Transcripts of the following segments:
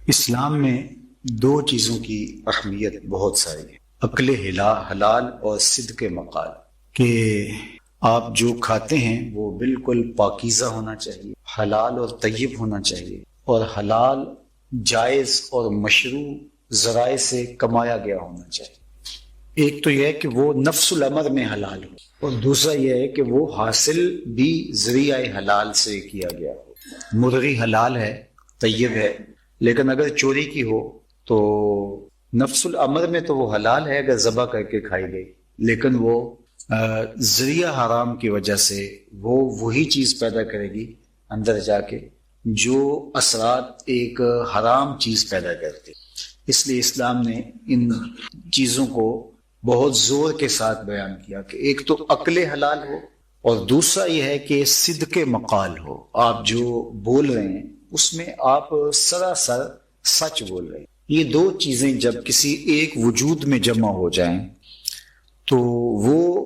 اسلام میں دو چیزوں کی اہمیت بہت ساری ہے، عقل حلال اور صدق مقال، کہ آپ جو کھاتے ہیں وہ بالکل پاکیزہ ہونا چاہیے، حلال اور طیب ہونا چاہیے، اور حلال جائز اور مشروع ذرائع سے کمایا گیا ہونا چاہیے۔ ایک تو یہ ہے کہ وہ نفس الامر میں حلال ہو، اور دوسرا یہ ہے کہ وہ حاصل بھی ذریعہ حلال سے کیا گیا ہو۔ مرغی حلال ہے، طیب ہے، لیکن اگر چوری کی ہو تو نفس الامر میں تو وہ حلال ہے اگر ذبح کر کے کھائی گئی، لیکن وہ ذریعہ حرام کی وجہ سے وہ وہی چیز پیدا کرے گی اندر جا کے جو اثرات ایک حرام چیز پیدا کرتی۔ اس لیے اسلام نے ان چیزوں کو بہت زور کے ساتھ بیان کیا کہ ایک تو عقل حلال ہو، اور دوسرا یہ ہے کہ صدق مقال ہو، آپ جو بول رہے ہیں اس میں آپ سراسر سچ بول رہے ہیں۔ یہ دو چیزیں جب کسی ایک وجود میں جمع ہو جائیں تو وہ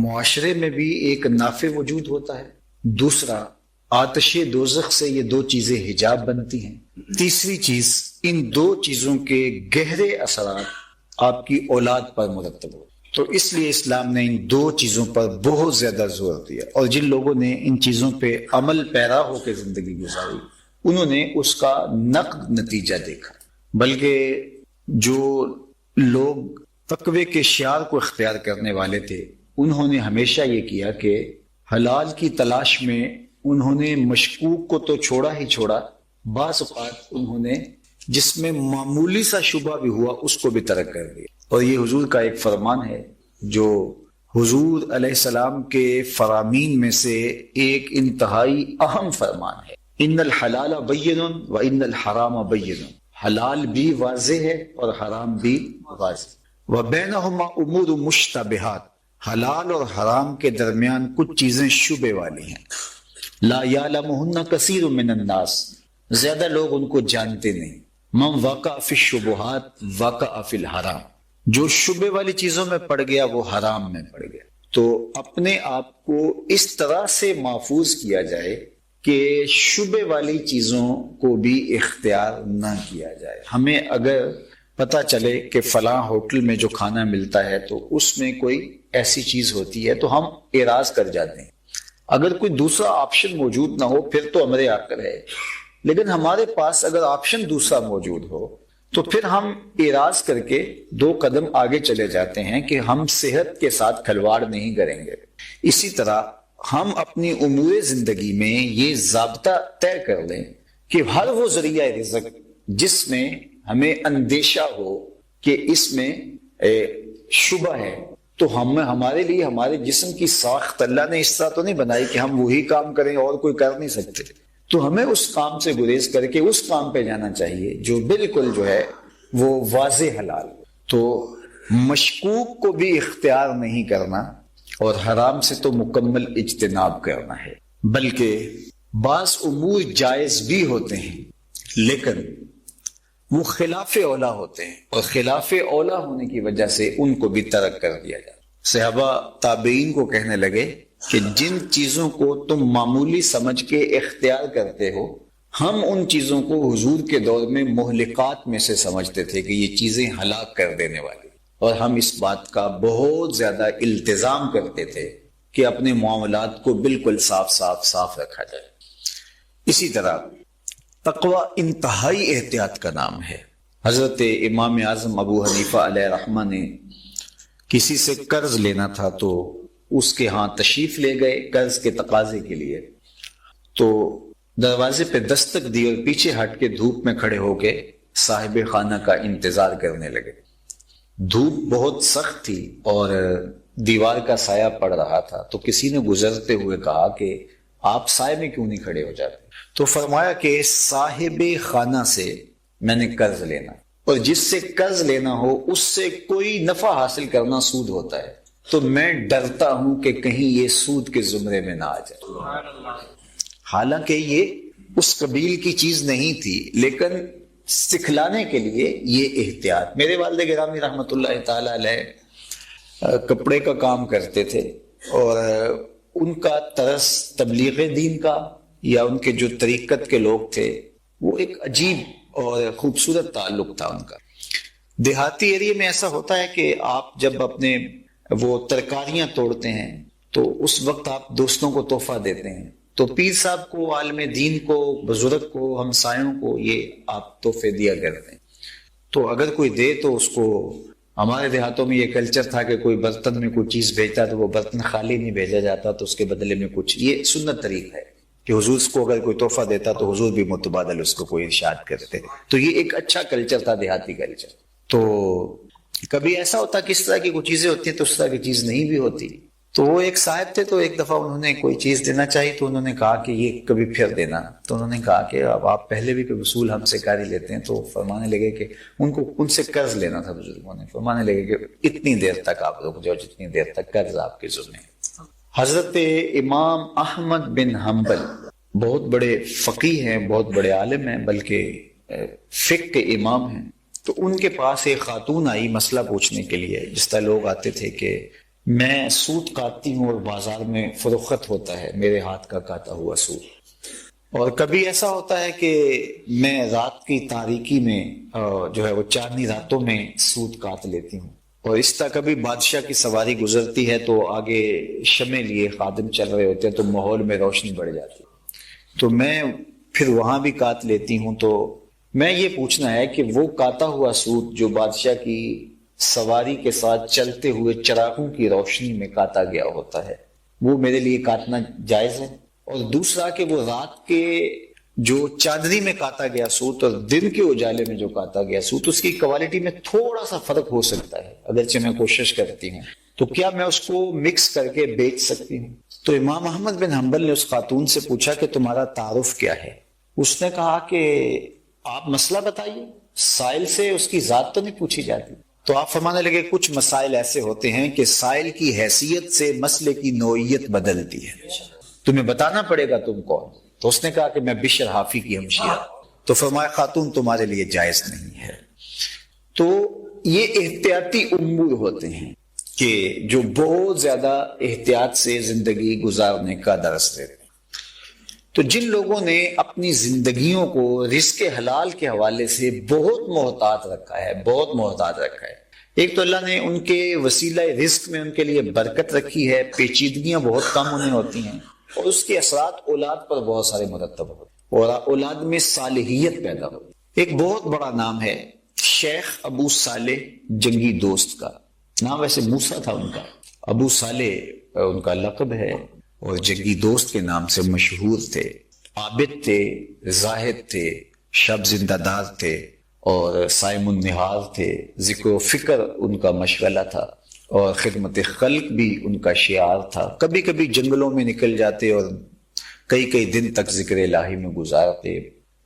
معاشرے میں بھی ایک نافع وجود ہوتا ہے، دوسرا آتش دوزخ سے یہ دو چیزیں حجاب بنتی ہیں، تیسری چیز ان دو چیزوں کے گہرے اثرات آپ کی اولاد پر مرتب ہو۔ تو اس لیے اسلام نے ان دو چیزوں پر بہت زیادہ زور دیا، اور جن لوگوں نے ان چیزوں پہ عمل پیرا ہو کے زندگی گزاری انہوں نے اس کا نقد نتیجہ دیکھا۔ بلکہ جو لوگ تقوی کے شعار کو اختیار کرنے والے تھے انہوں نے ہمیشہ یہ کیا کہ حلال کی تلاش میں انہوں نے مشکوک کو تو چھوڑا ہی چھوڑا، بعض اوقات انہوں نے جس میں معمولی سا شبہ بھی ہوا اس کو بھی ترک کر دیا۔ اور یہ حضور کا ایک فرمان ہے جو حضور علیہ السلام کے فرامین میں سے ایک انتہائی اہم فرمان ہے، ان الحلال بین و ان الحرام بین، حلال بھی واضح ہے اور حرام بھی واضح، وبینہما امور مشتبہات، حلال اور حرام کے درمیان کچھ چیزیں شبہ والی ہیں، لا یعلمہن کثیر من الناس، زیادہ لوگ ان کو جانتے نہیں، من وقع فی الشبہات وقع فی الحرام، جو شبہ والی چیزوں میں پڑ گیا وہ حرام میں پڑ گیا۔ تو اپنے آپ کو اس طرح سے محفوظ کیا جائے کہ شبہ والی چیزوں کو بھی اختیار نہ کیا جائے۔ ہمیں اگر پتہ چلے کہ فلاں ہوٹل میں جو کھانا ملتا ہے تو اس میں کوئی ایسی چیز ہوتی ہے تو ہم اعراض کر جاتے ہیں، اگر کوئی دوسرا آپشن موجود نہ ہو پھر تو امر آخر ہے، لیکن ہمارے پاس اگر آپشن دوسرا موجود ہو تو پھر ہم اعراض کر کے دو قدم آگے چلے جاتے ہیں کہ ہم صحت کے ساتھ کھلواڑ نہیں کریں گے۔ اسی طرح ہم اپنی امور زندگی میں یہ ضابطہ طے کر لیں کہ ہر وہ ذریعہ رزق جس میں ہمیں اندیشہ ہو کہ اس میں شبہ ہے، تو ہمارے لیے ہمارے جسم کی ساخت اللہ نے اس طرح تو نہیں بنائی کہ ہم وہی کام کریں اور کوئی کر نہیں سکتے، تو ہمیں اس کام سے گریز کر کے اس کام پہ جانا چاہیے جو بالکل جو ہے وہ واضح حلال۔ تو مشکوک کو بھی اختیار نہیں کرنا اور حرام سے تو مکمل اجتناب کرنا ہے، بلکہ بعض امور جائز بھی ہوتے ہیں لیکن وہ خلاف اولا ہوتے ہیں، اور خلاف اولا ہونے کی وجہ سے ان کو بھی ترک کر دیا جاتا۔ صحابہ تابعین کو کہنے لگے کہ جن چیزوں کو تم معمولی سمجھ کے اختیار کرتے ہو، ہم ان چیزوں کو حضور کے دور میں مہلکات میں سے سمجھتے تھے کہ یہ چیزیں ہلاک کر دینے والی، اور ہم اس بات کا بہت زیادہ التزام کرتے تھے کہ اپنے معاملات کو بالکل صاف رکھا جائے۔ اسی طرح تقوی انتہائی احتیاط کا نام ہے۔ حضرت امام اعظم ابو حنیفہ علیہ رحمہ نے کسی سے قرض لینا تھا تو اس کے ہاں تشریف لے گئے قرض کے تقاضے کے لیے، تو دروازے پہ دستک دی اور پیچھے ہٹ کے دھوپ میں کھڑے ہو کے صاحب خانہ کا انتظار کرنے لگے۔ دھوپ بہت سخت تھی اور دیوار کا سایہ پڑ رہا تھا، تو کسی نے گزرتے ہوئے کہا کہ آپ سائے میں کیوں نہیں کھڑے ہو جاتے؟ تو فرمایا کہ صاحب خانہ سے میں نے قرض لینا، اور جس سے قرض لینا ہو اس سے کوئی نفع حاصل کرنا سود ہوتا ہے، تو میں ڈرتا ہوں کہ کہیں یہ سود کے زمرے میں نہ آ جائے۔ حالانکہ یہ اس قبیل کی چیز نہیں تھی، لیکن سکھلانے کے لیے یہ احتیاط۔ میرے والد گرامی رحمت اللہ تعالی علیہ کپڑے کا کام کرتے تھے، اور ان کا طرز تبلیغ دین کا یا ان کے جو طریقت کے لوگ تھے وہ ایک عجیب اور خوبصورت تعلق تھا ان کا۔ دیہاتی ایریے میں ایسا ہوتا ہے کہ آپ جب اپنے وہ ترکاریاں توڑتے ہیں تو اس وقت آپ دوستوں کو تحفہ دیتے ہیں، تو پیر صاحب کو، عالم دین کو، بزرگ کو، ہمسایوں کو یہ آپ تحفے دیا کرتے ہیں۔ تو اگر کوئی دے تو اس کو، ہمارے دیہاتوں میں یہ کلچر تھا کہ کوئی برتن میں کوئی چیز بھیجتا تو وہ برتن خالی نہیں بھیجا جاتا، تو اس کے بدلے میں کچھ، یہ سنت طریقہ ہے کہ حضور کو اگر کوئی تحفہ دیتا تو حضور بھی متبادل اس کو کوئی ارشاد کرتے، تو یہ ایک اچھا کلچر تھا، دیہاتی کلچر۔ تو کبھی ایسا ہوتا کہ اس طرح کی کوئی چیزیں ہوتی ہیں تو اس طرح کی چیز نہیں بھی ہوتی، تو وہ ایک صاحب تھے، تو ایک دفعہ انہوں نے کوئی چیز دینا چاہی تو انہوں نے کہا کہ یہ کبھی پھر دینا، تو انہوں نے کہا کہ اب آپ پہلے بھی کوئی وصول ہم سے کاری لیتے ہیں، تو فرمانے لگے کہ ان سے قرض لینا تھا بزرگوں نے، فرمانے لگے کہ اتنی دیر تک آپ رک جاؤ جتنی دیر تک قرض آپ کے ذمہ ہے۔ حضرت امام احمد بن حنبل بہت بڑے فقیہ ہیں، بہت بڑے عالم ہیں، بلکہ فقہ کے امام ہیں، تو ان کے پاس ایک خاتون آئی مسئلہ پوچھنے کے لیے، جس طرح لوگ آتے تھے کہ میں سوت کاٹتی ہوں اور بازار میں فروخت ہوتا ہے میرے ہاتھ کا کاٹا ہوا سوت، اور کبھی ایسا ہوتا ہے کہ میں رات کی تاریکی میں جو ہے وہ چاندنی راتوں میں سوت کاٹ لیتی ہوں، اور اس طرح کبھی بادشاہ کی سواری گزرتی ہے تو آگے شمع لیے خادم چل رہے ہوتے ہیں تو ماحول میں روشنی بڑھ جاتی ہے، تو میں پھر وہاں بھی کاٹ لیتی ہوں۔ تو میں یہ پوچھنا ہے کہ وہ کاٹا ہوا سوت جو بادشاہ کی سواری کے ساتھ چلتے ہوئے چراغوں کی روشنی میں کاٹا گیا ہوتا ہے، وہ میرے لیے کاٹنا جائز ہے؟ اور دوسرا کہ وہ رات کے جو چادری میں کاٹا گیا سوت اور دن کے اجالے میں جو کاٹا گیا سوت، اس کی کوالٹی میں تھوڑا سا فرق ہو سکتا ہے، اگرچہ میں کوشش کرتی ہوں، تو کیا میں اس کو مکس کر کے بیچ سکتی ہوں؟ تو امام احمد بن حنبل نے اس خاتون سے پوچھا کہ تمہارا تعارف کیا ہے؟ اس نے کہا کہ آپ مسئلہ بتائیے، سائل سے اس کی ذات تو نہیں پوچھی جاتی۔ تو آپ فرمانے لگے کچھ مسائل ایسے ہوتے ہیں کہ سائل کی حیثیت سے مسئلے کی نوعیت بدلتی ہے، تمہیں بتانا پڑے گا تم کون۔ تو اس نے کہا کہ میں بشر حافی کی ہمشیرہ۔ تو فرمایا خاتون تمہارے لیے جائز نہیں ہے۔ تو یہ احتیاطی امور ہوتے ہیں کہ جو بہت زیادہ احتیاط سے زندگی گزارنے کا درس دیتے ہیں۔ تو جن لوگوں نے اپنی زندگیوں کو رزق حلال کے حوالے سے بہت محتاط رکھا ہے، بہت محتاط رکھا ہے، ایک تو اللہ نے ان کے وسیلہ رزق میں ان کے لیے برکت رکھی ہے، پیچیدگیاں بہت کم انہیں ہوتی ہیں، اور اس کے اثرات اولاد پر بہت سارے مرتب ہوتے ہیں، اور اولاد میں صالحیت پیدا ہوتی ہے۔ ایک بہت بڑا نام ہے شیخ ابو صالح جنگی دوست کا، نام ویسے موسیٰ تھا ان کا، ابو صالح ان کا لقب ہے، اور جنگی دوست کے نام سے مشہور تھے، عابد تھے، زاہد تھے، شب زندہ دار تھے، اور صائم النہار تھے، ذکر و فکر ان کا مشغلہ تھا، اور خدمت خلق بھی ان کا شعار تھا۔ کبھی کبھی جنگلوں میں نکل جاتے اور کئی کئی دن تک ذکر الہی میں گزارتے،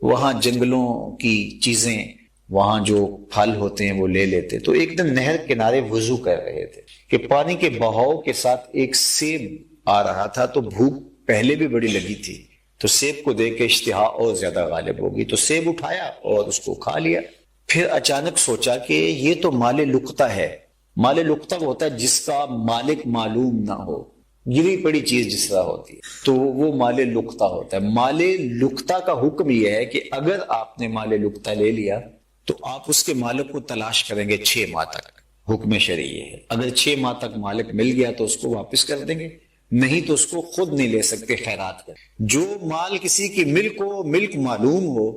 وہاں جنگلوں کی چیزیں، وہاں جو پھل ہوتے ہیں وہ لے لیتے۔ تو ایک دن نہر کنارے وضو کر رہے تھے کہ پانی کے بہاؤ کے ساتھ ایک سیب آ رہا تھا، تو بھوک پہلے بھی بڑی لگی تھی، تو سیب کو دیکھ کے اشتہا اور زیادہ غالب ہوگی، تو سیب اٹھایا اور اس کو کھا لیا۔ پھر اچانک سوچا کہ یہ تو مال لقطہ ہے۔ مال لقطہ ہوتا ہے جس کا مالک معلوم نہ ہو، گری پڑی چیز جس طرح ہوتی ہے، تو وہ مال لقطہ ہوتا ہے۔ مال لقطہ کا حکم یہ ہے کہ اگر آپ نے مال لقطہ لے لیا تو آپ اس کے مالک کو تلاش کریں گے 6 ماہ تک، حکم شرعی ہے۔ اگر 6 ماہ تک مالک مل گیا تو اس کو واپس کر دیں گے، نہیں تو اس کو خود نہیں لے سکتے، خیرات کر۔ جو مال کسی کی ملک ہو، ملک معلوم ہو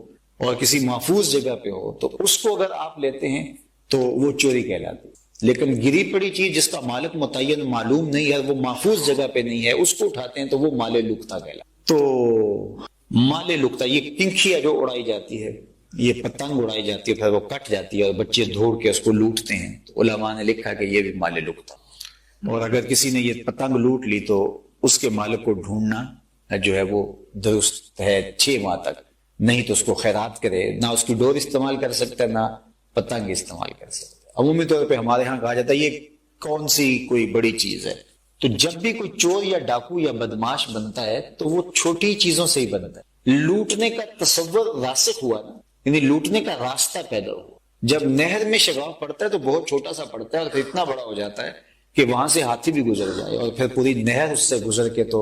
اور کسی محفوظ جگہ پہ ہو، تو اس کو اگر آپ لیتے ہیں تو وہ چوری کہلاتی ہے۔ لیکن گری پڑی چیز جس کا مالک متعین معلوم نہیں ہے، وہ محفوظ جگہ پہ نہیں ہے، اس کو اٹھاتے ہیں تو وہ مال لقطہ کہلاتا ہے۔ تو مال لقطہ یہ کنکھیا جو اڑائی جاتی ہے، یہ پتنگ اڑائی جاتی ہے، پھر وہ کٹ جاتی ہے اور بچے دوڑ کے اس کو لوٹتے ہیں، تو علماء نے لکھا کہ یہ بھی مال لقطہ۔ اور اگر کسی نے یہ پتنگ لوٹ لی تو اس کے مالک کو ڈھونڈنا جو ہے وہ درست ہے 6 ماہ تک، نہیں تو اس کو خیرات کرے، نہ اس کی ڈور استعمال کر سکتا ہے، نہ پتنگ استعمال کر سکتا ہے۔ عمومی طور پہ ہمارے ہاں کہا جاتا ہے یہ کون سی کوئی بڑی چیز ہے، تو جب بھی کوئی چور یا ڈاکو یا بدماش بنتا ہے تو وہ چھوٹی چیزوں سے ہی بنتا ہے۔ لوٹنے کا تصور راسخ ہوا نا، یعنی لوٹنے کا راستہ پیدا ہوا۔ جب نہر میں شگاف پڑتا ہے تو بہت چھوٹا سا پڑتا ہے اور پھر اتنا بڑا ہو جاتا ہے کہ وہاں سے ہاتھی بھی گزر جائے، اور پھر پوری نہر اس سے گزر کے تو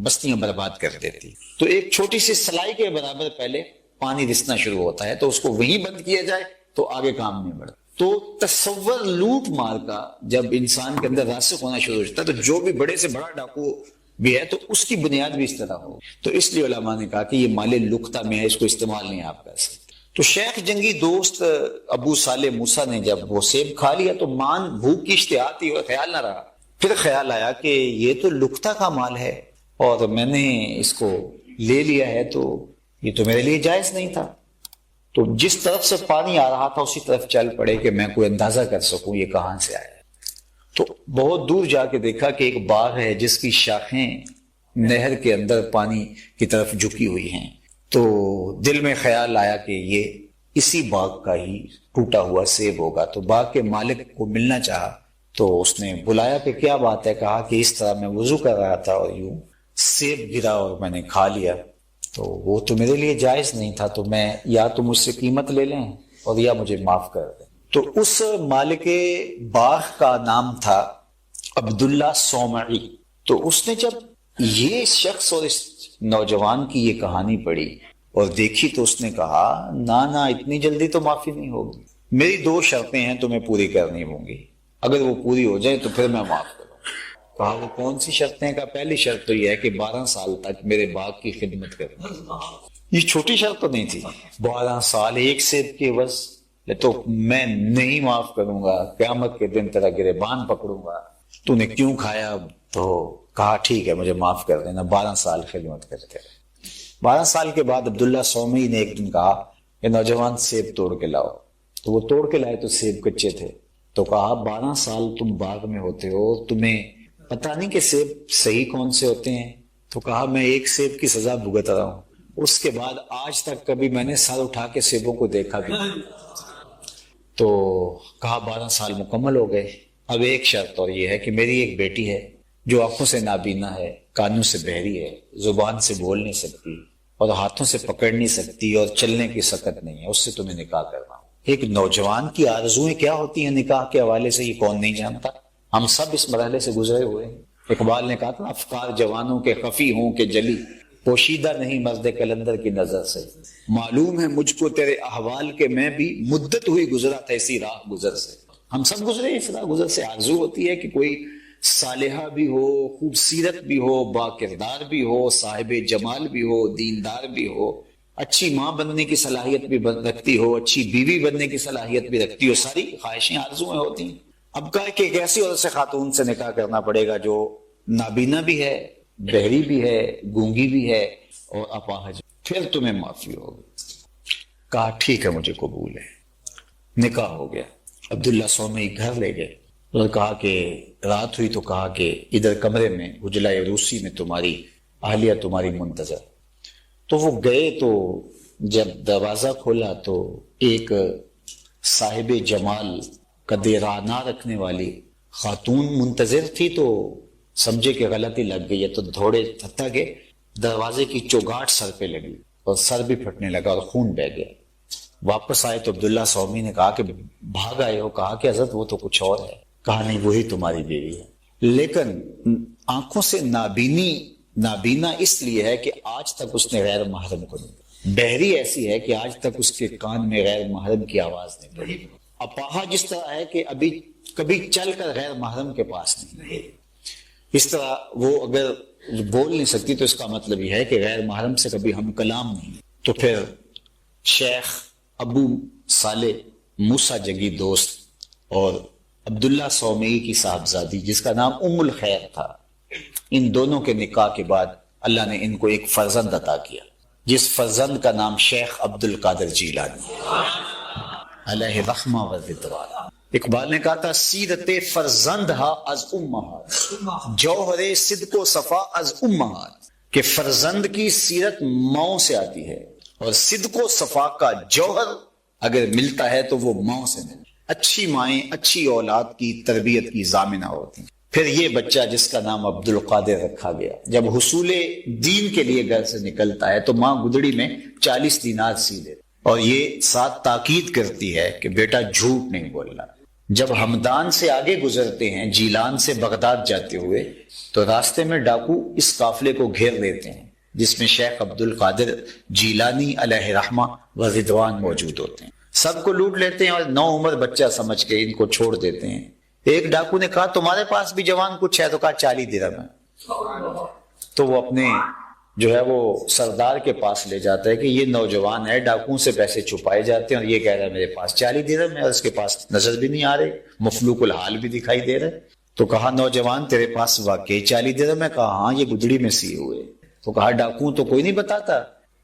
بستیاں برباد کر دیتی۔ تو ایک چھوٹی سی سلائی کے برابر پہلے پانی رسنا شروع ہوتا ہے تو اس کو وہیں بند کیا جائے تو آگے کام نہیں بڑھتا. تو تصور لوٹ مار کا جب انسان کے اندر راسخ ہونا شروع ہو جاتا ہے تو جو بھی بڑے سے بڑا ڈاکو بھی ہے تو اس کی بنیاد بھی اس طرح ہو. تو اس لیے علماء نے کہا کہ یہ مال لقطہ میں ہے، اس کو استعمال نہیں آپ کر سکتے. تو شیخ جنگی دوست ابو صالح موسیٰ نے جب وہ سیب کھا لیا تو بھوک کی اشتہا تھی اور خیال نہ رہا. پھر خیال آیا کہ یہ تو لقطہ کا مال ہے اور میں نے اس کو لے لیا ہے تو یہ تو میرے لیے جائز نہیں تھا. تو جس طرف سے پانی آ رہا تھا اسی طرف چل پڑے کہ میں کوئی اندازہ کر سکوں یہ کہاں سے آیا. تو بہت دور جا کے دیکھا کہ ایک باغ ہے جس کی شاخیں نہر کے اندر پانی کی طرف جھکی ہوئی ہیں. تو دل میں خیال آیا کہ یہ اسی باغ کا ہی ٹوٹا ہوا سیب ہوگا. تو باغ کے مالک کو ملنا چاہا تو اس نے بلایا کہ کیا بات ہے. کہا کہ اس طرح میں وضو کر رہا تھا اور یوں سیب گرا اور میں نے کھا لیا تو وہ تو میرے لیے جائز نہیں تھا، تو میں یا تو مجھ سے قیمت لے لیں اور یا مجھے معاف کر دیں. تو اس مالک باغ کا نام تھا عبداللہ صومعی. تو اس نے جب یہ شخص اور اس نوجوان کی یہ کہانی پڑھی اور دیکھی تو اس نے کہا نہ اتنی جلدی تو معافی نہیں ہوگی، میری 2 شرطیں ہیں تمہیں پوری کرنی ہوں گی، اگر وہ پوری ہو جائیں تو پھر میں معاف کروں. کہا وہ کون سی شرطیں؟ کا پہلی شرط تو یہ ہے کہ 12 سال تک میرے باغ کی خدمت کرنا. یہ چھوٹی شرط تو نہیں تھی. 12 سال ایک سیب کے عوض تو میں نہیں معاف کروں گا، قیامت کے دن تیرا گریبان پکڑوں گا، تو نے کیوں کھایا؟ تو کہا ٹھیک ہے مجھے معاف کر دینا، 12 سال خدمت کرتے. 12 سال کے بعد عبداللہ صومعی نے ایک دن کہا کہ نوجوان سیب توڑ کے لاؤ. تو وہ توڑ کے لائے تو سیب کچے تھے. تو کہا 12 سال تم باغ میں ہوتے ہو، تمہیں پتہ نہیں کہ سیب صحیح کون سے ہوتے ہیں؟ تو کہا میں ایک سیب کی سزا بھگت رہا ہوں، اس کے بعد آج تک کبھی میں نے سر اٹھا کے سیبوں کو دیکھا بھی. تو کہا 12 سال مکمل ہو گئے، اب ایک شرط اور یہ ہے کہ میری ایک بیٹی ہے جو آنکھوں سے نابینا ہے، کانوں سے بہری ہے، زبان سے بول نہیں سکتی اور ہاتھوں سے پکڑ نہیں سکتی اور چلنے کی سکت نہیں ہے، اس سے تمہیں نکاح کرنا. ایک نوجوان کی آرزویں کیا ہوتی ہیں نکاح کے حوالے سے یہ کون نہیں جانتا؟ ہم سب اس مرحلے سے گزرے ہوئے ہیں. اقبال نے کہا تھا افکار جوانوں کے خفی ہوں کہ جلی، پوشیدہ نہیں مرد کلندر کی نظر سے. معلوم ہے مجھ کو تیرے احوال کے میں بھی مدت ہوئی گزرا تھا اسی راہ گزر سے. ہم سب گزرے اس راہ گزر سے. آرزو ہوتی ہے کہ کوئی صالحہ بھی ہو، خوبصورت بھی ہو، با کردار بھی ہو، صاحب جمال بھی ہو، دیندار بھی ہو، اچھی ماں بننے کی صلاحیت بھی رکھتی ہو، اچھی بیوی بننے کی صلاحیت بھی رکھتی ہو. ساری خواہشیں آرزویں ہوتی ہیں. اب کہا کہ ایک ایسی عورت سے خاتون سے نکاح کرنا پڑے گا جو نابینا بھی ہے، بہری بھی ہے، گونگی بھی ہے اور اپاہج، پھر تمہیں معافی ہوگی. کہا ٹھیک ہے مجھے قبول ہے. نکاح ہو گیا. عبداللہ صومعی گھر لے گئے اور کہا کہ رات ہوئی تو کہا کہ ادھر کمرے میں حجلہ روسی میں تمہاری اہلیہ تمہاری منتظر. تو وہ گئے تو جب دروازہ کھولا تو ایک صاحب جمال قدرانہ رکھنے والی خاتون منتظر تھی. تو سمجھے کہ غلطی لگ گئی ہے تو دوڑے تھتا کے دروازے کی چوگاٹ سر پہ لگی اور سر بھی پھٹنے لگا اور خون بہہ گیا. واپس آئے تو عبداللہ صومعی نے کہا کہ بھاگ آئے ہو؟ کہا کہ حضرت وہ تو کچھ اور ہے. کہا نہیں وہی تمہاری بیوی ہے، لیکن آنکھوں سے نابینا اس لیے ہے کہ آج تک اس نے غیر محرم کو نہیں. بہری ایسی ہے کہ آج تک اس کے کان میں غیر محرم کی آواز نہیں پڑی. اپاہا جس طرح ہے کہ ابھی کبھی چل کر غیر محرم کے پاس نہیں. اس طرح وہ اگر بول نہیں سکتی تو اس کا مطلب یہ ہے کہ غیر محرم سے کبھی ہم کلام نہیں. تو پھر شیخ ابو صالح موسیٰ جگی دوست اور عبداللہ صومعی کی صاحبزادی جس کا نام ام الخیر تھا، ان دونوں کے نکاح کے بعد اللہ نے ان کو ایک فرزند عطا کیا جس فرزند کا نام شیخ عبد القادر جیلانی علیہ رحمہ و رضوان. اقبال نے کہا تھا سیرت فرزند ہا از امہات، جوہر صدق و صفا از امہات، کہ فرزند کی سیرت ماؤں سے آتی ہے اور صدق و صفا کا جوہر اگر ملتا ہے تو وہ ماؤں سے ملتا ہے. اچھی مائیں اچھی اولاد کی تربیت کی ضامنہ ہوتی ہیں. پھر یہ بچہ جس کا نام عبد القادر رکھا گیا جب حصول دین کے لیے گھر سے نکلتا ہے تو ماں گدڑی میں 40 دینار سی دیتی اور یہ ساتھ تاکید کرتی ہے کہ بیٹا جھوٹ نہیں بولنا. جب ہمدان سے آگے گزرتے ہیں جیلان سے بغداد جاتے ہوئے تو راستے میں ڈاکو اس قافلے کو گھیر لیتے ہیں جس میں شیخ عبد القادر جیلانی علیہ رحمہ و رضوان موجود ہوتے ہیں. سب کو لوٹ لیتے ہیں اور 9 عمر بچہ سمجھ کے ان کو چھوڑ دیتے ہیں. ایک ڈاکو نے کہا تمہارے پاس بھی جوان کچھ ہے؟ تو کہا 40 درہم ہے. تو وہ اپنے جو ہے وہ سردار کے پاس لے جاتا ہے کہ یہ نوجوان ہے، ڈاکوؤں سے پیسے چھپائے جاتے ہیں اور یہ کہہ رہا ہے میرے پاس 40 درہم ہے، اور اس کے پاس نظر بھی نہیں آ رہے، مفلوق الحال بھی دکھائی دے رہے. تو کہا نوجوان تیرے پاس واقعی 40 درہم ہے؟ کہا ہاں یہ گدڑی میں سیے ہوئے. تو کہا ڈاکوؤں تو کوئی نہیں بتاتا،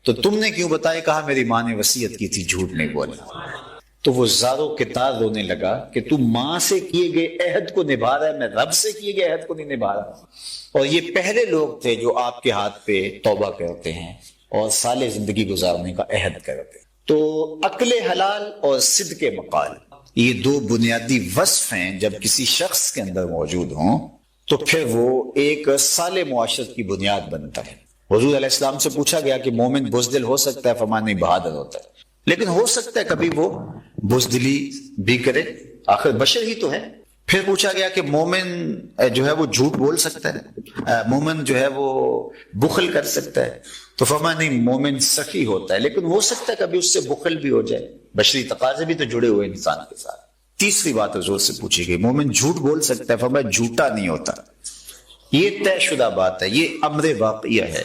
تو تم نے کیوں بتایا؟ کہا میری ماں نے وصیت کی تھی جھوٹ نہیں بولنا. تو وہ زاروں کے تار رونے لگا کہ تو ماں سے کیے گئے عہد کو نبھا رہا ہے، میں رب سے کیے گئے عہد کو نہیں نبھا رہا. اور یہ پہلے لوگ تھے جو آپ کے ہاتھ پہ توبہ کرتے ہیں اور صالح زندگی گزارنے کا عہد کرتے ہیں. تو عقل حلال اور صدق مقال، یہ 2 بنیادی وصف ہیں جب کسی شخص کے اندر موجود ہوں تو پھر وہ ایک صالح معاشرت کی بنیاد بنتا ہے. حضور علیہ السلام سے پوچھا گیا کہ مومن بزدل ہو سکتا ہے؟ فرمایا نہیں، بہادر ہوتا ہے. لیکن ہو سکتا ہے کبھی وہ بزدلی بھی کرے، آخر بشر ہی تو ہے. پھر پوچھا گیا کہ مومن جو ہے وہ جھوٹ بول سکتا ہے؟ مومن جو ہے وہ بخل کر سکتا ہے؟ تو فرمایا نہیں، مومن سخی ہوتا ہے، لیکن ہو سکتا ہے کبھی اس سے بخل بھی ہو جائے، بشری تقاضے بھی تو جڑے ہوئے انسان کے ساتھ. تیسری بات حضور سے پوچھی گئی، مومن جھوٹ بول سکتا ہے؟ فرمایا جھوٹا نہیں ہوتا. یہ طے شدہ بات ہے، یہ امر واقعہ ہے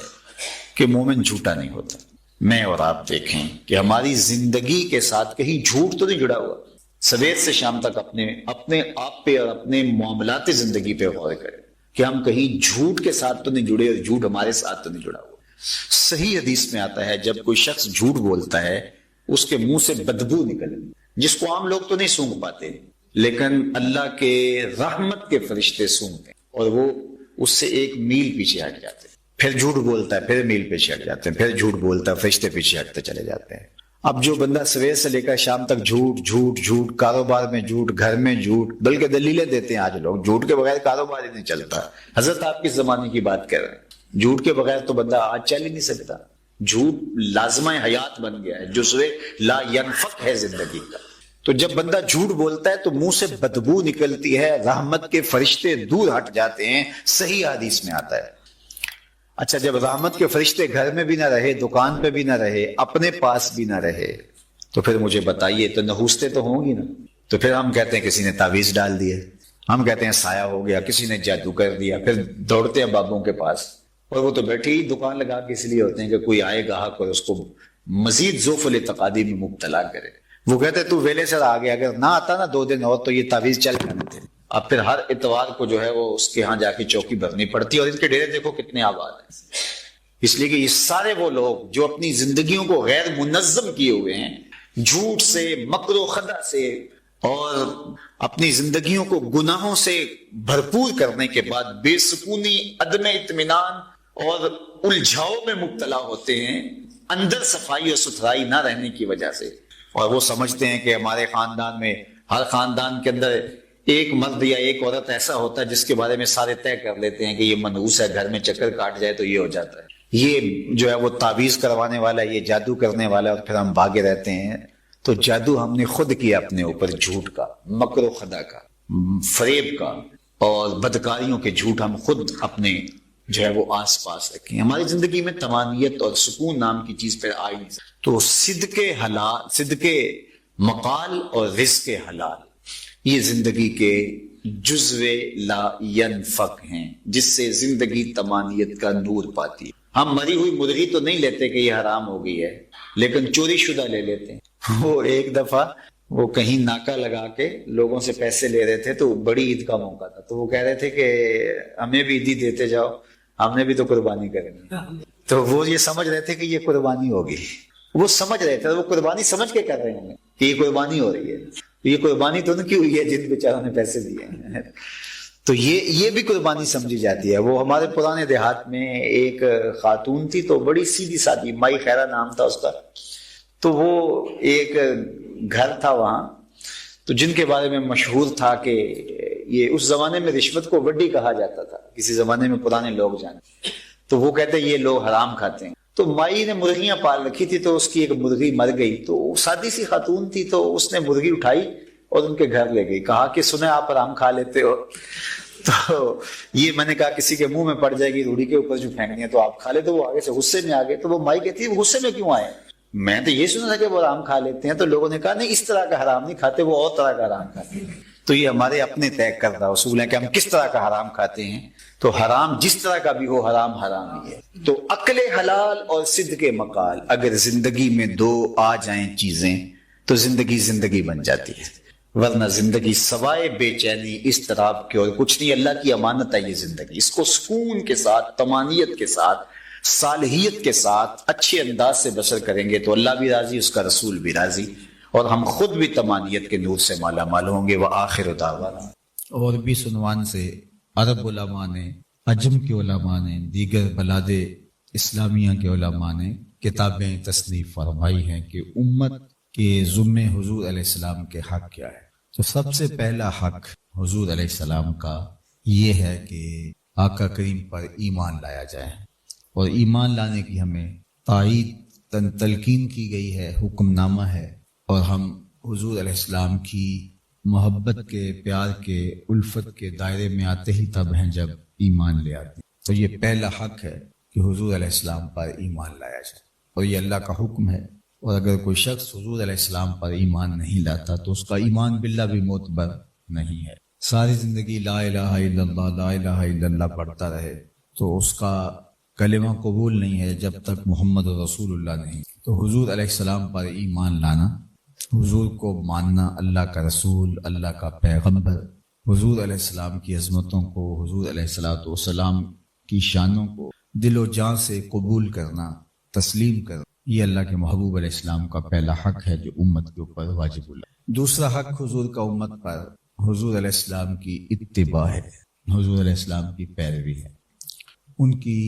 کہ مومن جھوٹا نہیں ہوتا. میں اور آپ دیکھیں کہ ہماری زندگی کے ساتھ کہیں جھوٹ تو نہیں جڑا ہوا. سویر سے شام تک اپنے آپ پہ اور اپنے معاملات زندگی پہ غور کریں کہ ہم کہیں جھوٹ کے ساتھ تو نہیں جڑے اور جھوٹ ہمارے ساتھ تو نہیں جڑا ہوا. صحیح حدیث میں آتا ہے جب کوئی شخص جھوٹ بولتا ہے اس کے منہ سے بدبو نکلے، جس کو عام لوگ تو نہیں سونگھ پاتے لیکن اللہ کے رحمت کے فرشتے سونگتے ہیں اور وہ اس سے 1 میل پیچھے ہٹ جاتے ہیں. پھر جھوٹ بولتا ہے، پھر میل پیچھے ہٹ جاتے ہیں، پھر جھوٹ بولتا ہے، فرشتے پیچھے ہٹتے چلے جاتے ہیں. اب جو بندہ سویر سے لے کر شام تک جھوٹ جھوٹ جھوٹ، کاروبار میں جھوٹ، گھر میں جھوٹ، بلکہ دلیلیں دیتے ہیں آج لوگ، جھوٹ کے بغیر کاروبار ہی نہیں چلتا. حضرت آپ کس زمانے کی بات کر رہے ہیں؟ جھوٹ کے بغیر تو بندہ آج چل ہی نہیں سکتا. جھوٹ لازمہ حیات بن گیا ہے، جزو لا ینفق ہے زندگی کا. تو جب بندہ جھوٹ بولتا ہے تو منہ سے بدبو نکلتی ہے، رحمت کے فرشتے دور ہٹ جاتے ہیں، صحیح حدیث میں آتا ہے. اچھا، جب رحمت کے فرشتے گھر میں بھی نہ رہے، دکان پہ بھی نہ رہے، اپنے پاس بھی نہ رہے، تو پھر مجھے بتائیے تو نحوستیں تو ہوں گی نا. تو پھر ہم کہتے ہیں کسی نے تعویذ ڈال دیے، ہم کہتے ہیں سایہ ہو گیا، کسی نے جادو کر دیا، پھر دوڑتے ہیں بابوں کے پاس. اور وہ تو بیٹھے ہی دکان لگا کے اس لیے ہوتے ہیں کہ کوئی آئے گاہک اور اس کو مزید ذوف الاعتقادی میں مبتلا کرے. وہ کہتے تو ویلے سے آ گیا، اگر نہ آتا نا 2 دن اور تو یہ تعویذ چل جانے تھے. اب پھر ہر اتوار کو جو ہے وہ اس کے ہاں جا کے چوکی بھرنی پڑتی ہے، اور ان کے ڈیرے دیکھو کتنے آباد ہیں. اس لیے کہ یہ سارے وہ لوگ جو اپنی زندگیوں کو غیر منظم کیے ہوئے ہیں، جھوٹ سے، مکر و خدا سے، اور اپنی زندگیوں کو گناہوں سے بھرپور کرنے کے بعد بے سکونی، عدم اطمینان اور الجھاؤ میں مبتلا ہوتے ہیں، اندر صفائی اور ستھرائی نہ رہنے کی وجہ سے. اور وہ سمجھتے ہیں کہ ہمارے خاندان میں، ہر خاندان کے اندر ایک مرد یا ایک عورت ایسا ہوتا ہے جس کے بارے میں سارے طے کر لیتے ہیں کہ یہ منحوس ہے، گھر میں چکر کاٹ جائے تو یہ ہو جاتا ہے، یہ جو ہے وہ تعویذ کروانے والا ہے، یہ جادو کرنے والا ہے، اور پھر ہم بھاگے رہتے ہیں. تو جادو ہم نے خود کیا اپنے اوپر، جھوٹ کا، مکر و خدا کا، فریب کا اور بدکاریوں کے جھوٹ ہم خود اپنے جو ہے وہ آس پاس رکھیں. ہماری زندگی میں طمانینت اور سکون نام کی چیز پھر آئی نہیں. تو صدق حلال، صدق مقال اور رزق حلال، یہ زندگی کے جزو لا ینفق ہیں، جس سے زندگی طمانینت کا نور پاتی ہے. ہم مری ہوئی مرغی تو نہیں لیتے کہ یہ حرام ہو گئی ہے، لیکن چوری شدہ لے لیتے ہیں. وہ ایک دفعہ وہ کہیں ناکا لگا کے لوگوں سے پیسے لے رہے تھے، تو بڑی عید کا موقع تھا، تو وہ کہہ رہے تھے کہ ہمیں بھی عیدی دیتے جاؤ، ہم نے بھی تو قربانی کرنی. تو وہ یہ سمجھ رہے تھے کہ یہ قربانی ہوگی، وہ سمجھ رہے تھے، وہ قربانی سمجھ کے کر رہے ہیں کہ یہ قربانی ہو رہی ہے. یہ قربانی تو نہیں کی ہوئی ہے جن بیچاروں نے پیسے دیے ہیں. تو یہ بھی قربانی سمجھی جاتی ہے. وہ ہمارے پرانے دیہات میں ایک خاتون تھی، تو بڑی سیدھی سادی، مائی خیرہ نام تھا اس کا. تو وہ ایک گھر تھا وہاں، تو جن کے بارے میں مشہور تھا کہ یہ اس زمانے میں رشوت کو وڈی کہا جاتا تھا، کسی زمانے میں پرانے لوگ جانے. تو وہ کہتے ہیں یہ لوگ حرام کھاتے ہیں. تو مائی نے مرغیاں پال رکھی تھی، تو اس کی ایک مرغی مر گئی. تو سادی سی خاتون تھی، تو اس نے مرغی اٹھائی اور ان کے گھر لے گئی، کہا کہ سنے آپ حرام کھا لیتے ہو. تو یہ میں نے کہا کسی کے منہ میں پڑ جائے گی روڑی کے اوپر جو پھینکنی ہے تو آپ کھا لے، تو وہ آگے سے غصے میں آ گئے، تو وہ مائی کہتی ہے وہ غصے میں کیوں آئے؟ میں تو یہ سنا تھا کہ وہ حرام کھا لیتے ہیں، تو لوگوں نے کہا نہیں اس طرح کا حرام نہیں کھاتے، وہ اور طرح کا حرام کھاتے ہیں۔ تو یہ ہمارے اپنے طے کردہ اصول ہیں کہ ہم کس طرح کا حرام کھاتے ہیں، تو حرام جس طرح کا بھی ہو حرام حرام ہی ہے۔ تو عقل حلال اور صدق مقال، اگر زندگی میں دو آ جائیں چیزیں تو زندگی زندگی بن جاتی ہے، ورنہ زندگی سوائے بے چینی اضطراب کے اور کچھ نہیں۔ اللہ کی امانت ہے یہ زندگی، اس کو سکون کے ساتھ، طمانیت کے ساتھ، صالحیت کے ساتھ اچھے انداز سے بسر کریں گے تو اللہ بھی راضی، اس کا رسول بھی راضی، اور ہم خود بھی طمانیت کے نور سے مالا مال ہوں گے۔ وآخر دعوانا۔ اور بھی عنوان سے عرب علماء نے، عجم کے علماء نے، دیگر بلاد اسلامیہ کے علماء نے کتابیں تصنیف فرمائی ہیں کہ امت کے ذمے حضور علیہ السلام کے حق کیا ہے۔ تو سب سے پہلا حق حضور علیہ السلام کا یہ ہے کہ آقا کریم پر ایمان لایا جائے، اور ایمان لانے کی ہمیں تائید تلقین کی گئی ہے، حکم نامہ ہے، اور ہم حضور علیہ السلام کی محبت کے، پیار کے، الفت کے دائرے میں آتے ہی تب ہیں جب ایمان لے آتے ہیں۔ تو یہ پہلا حق ہے کہ حضور علیہ السلام پر ایمان لایا جائے، اور یہ اللہ کا حکم ہے۔ اور اگر کوئی شخص حضور علیہ السلام پر ایمان نہیں لاتا تو اس کا ایمان باللہ بھی معتبر نہیں ہے۔ ساری زندگی لا الہ الا اللہ، لا الہ الا اللہ پڑھتا رہے تو اس کا کلمہ قبول نہیں ہے جب تک محمد رسول اللہ نہیں۔ تو حضور علیہ السلام پر ایمان لانا، حضور کو ماننا، اللہ کا رسول، اللہ کا پیغمبر، حضور علیہ السلام کی عظمتوں کو، حضور علیہ السلام کی شانوں کو دل و جان سے قبول کرنا، تسلیم کرنا، یہ اللہ کے محبوب علیہ السلام کا پہلا حق ہے جو امت کے اوپر واجب اللہ۔ دوسرا حق حضور کا امت پر حضور علیہ السلام کی اتباع ہے، حضور علیہ السلام کی پیروی ہے، ان کی